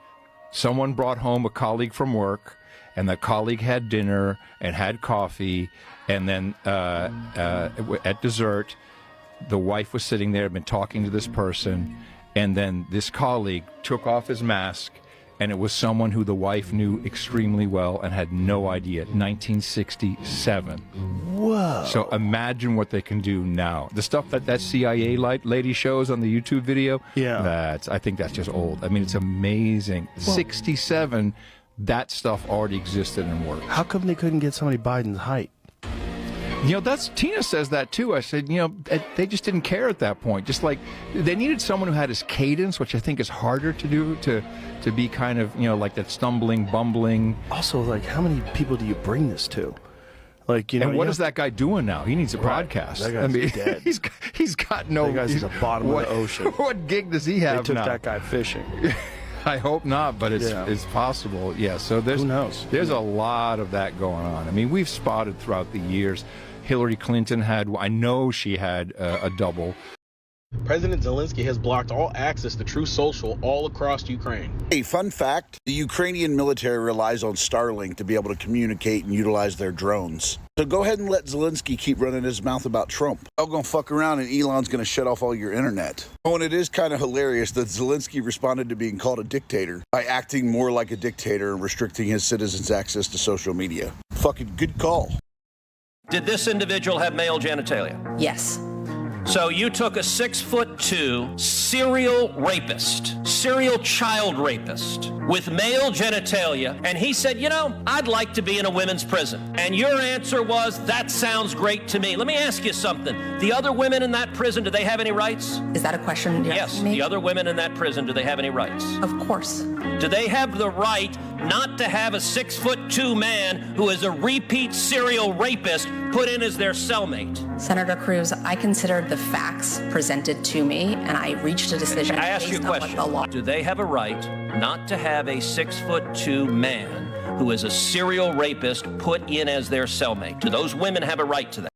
someone brought home a colleague from work, and the colleague had dinner and had coffee. And then at dessert, the wife was sitting there, had been talking to this person, and then this colleague took off his mask, and it was someone who the wife knew extremely well and had no idea. 1967. Whoa. So imagine what they can do now. The stuff that CIA lady shows on the YouTube video, I think that's just old. I mean, it's amazing. 67, that stuff already existed and worked. How come they couldn't get somebody Biden's height? Tina says that too. I said, they just didn't care at that point. Just like they needed someone who had his cadence, which I think is harder to do, to be kind of, like that stumbling, bumbling. Also, like, how many people do you bring this to? Like, and what is that guy doing now? He needs a podcast. That guy's dead. He's got no. That guy's at the bottom of the ocean. What gig does he have now? They took now? that guy fishing. I hope not, but it's possible. Yeah, so who knows? There's a lot of that going on. I mean, we've spotted throughout the years. Hillary Clinton I know she had a double. President Zelensky has blocked all access to True Social all across Ukraine. A fun fact, the Ukrainian military relies on Starlink to be able to communicate and utilize their drones. So go ahead and let Zelensky keep running his mouth about Trump. Y'all gonna fuck around and Elon's gonna shut off all your internet. Oh, and it is kind of hilarious that Zelensky responded to being called a dictator by acting more like a dictator and restricting his citizens' access to social media. Fucking good call. Did this individual have male genitalia? Yes. So you took a 6'2" serial rapist, serial child rapist with male genitalia, and he said, I'd like to be in a women's prison. And your answer was, that sounds great to me. Let me ask you something. The other women in that prison, do they have any rights? Is that a question you're Yes, asking me? the other women in that prison, do they have any rights? Of course. Do they have the right not to have a 6'2" man who is a repeat serial rapist put in as their cellmate? Senator Cruz, I considered the facts presented to me, and I reached a decision I asked you a based on what question. the law. Do they have a right not to have a 6'2" man who is a serial rapist put in as their cellmate? Do those women have a right to that?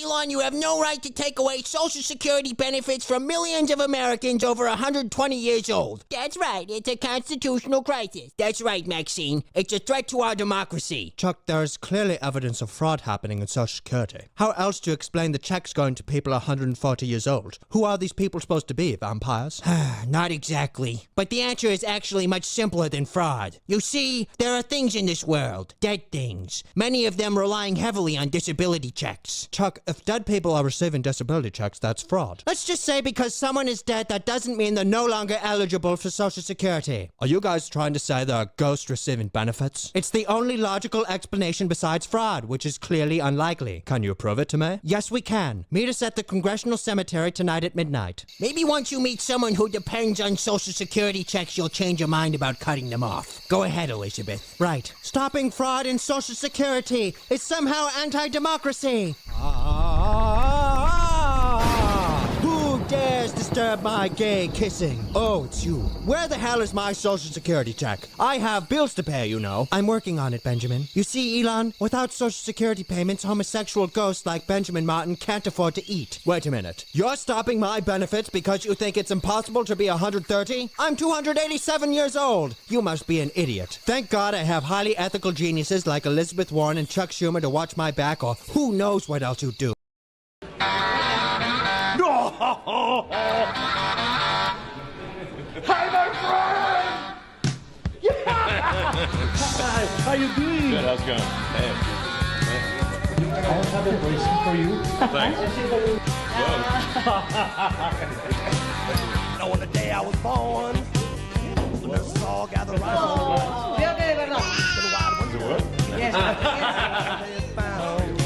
Elon, you have no right to take away Social Security benefits from millions of Americans over 120 years old. That's right, it's a constitutional crisis. That's right, Maxine. It's a threat to our democracy. Chuck, there is clearly evidence of fraud happening in Social Security. How else do you explain the checks going to people 140 years old? Who are these people supposed to be, vampires? Not exactly. But the answer is actually much simpler than fraud. You see, there are things in this world, dead things, many of them relying heavily on disability checks. Chuck, if dead people are receiving disability checks, that's fraud. Let's just say because someone is dead, that doesn't mean they're no longer eligible for Social Security. Are you guys trying to say there are ghosts receiving benefits? It's the only logical explanation besides fraud, which is clearly unlikely. Can you prove it to me? Yes, we can. Meet us at the Congressional Cemetery tonight at midnight. Maybe once you meet someone who depends on Social Security checks, you'll change your mind about cutting them off. Go ahead, Elizabeth. Right. Stopping fraud in Social Security is somehow anti-democracy. Who dares disturb my gay kissing? Oh, it's you. Where the hell is my Social Security check? I have bills to pay, you know. I'm working on it, Benjamin. You see, Elon, without Social Security payments, homosexual ghosts like Benjamin Martin can't afford to eat. Wait a minute. You're stopping my benefits because you think it's impossible to be 130? I'm 287 years old. You must be an idiot. Thank God I have highly ethical geniuses like Elizabeth Warren and Chuck Schumer to watch my back, or who knows what else you do. Hi, my friend! Hi, how you doing? Good, how's it going? Hey. I have a question for you. Thanks. on the day I was born. The nurses all gathered right on.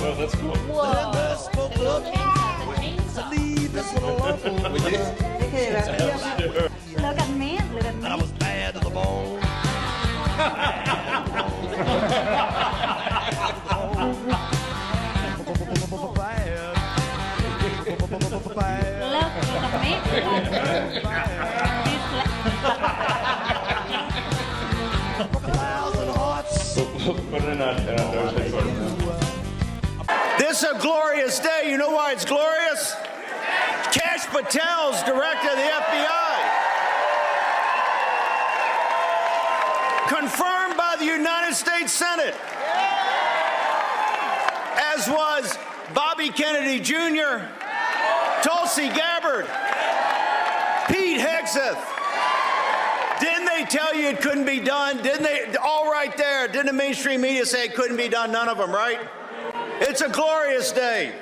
Well, that's cool. The nurse spoke up to leave this one alone. We did. Look at me. And I was bad to the bone. This is a glorious day. You know why it's glorious? Kash Patel's director of the FBI. Confirmed by the United States Senate. As was Bobby Kennedy Jr., Tulsi Gabbard, Pete Hegseth. Didn't they tell you it couldn't be done? Didn't they? All right there. Didn't the mainstream media say it couldn't be done? None of them, right? It's a glorious day.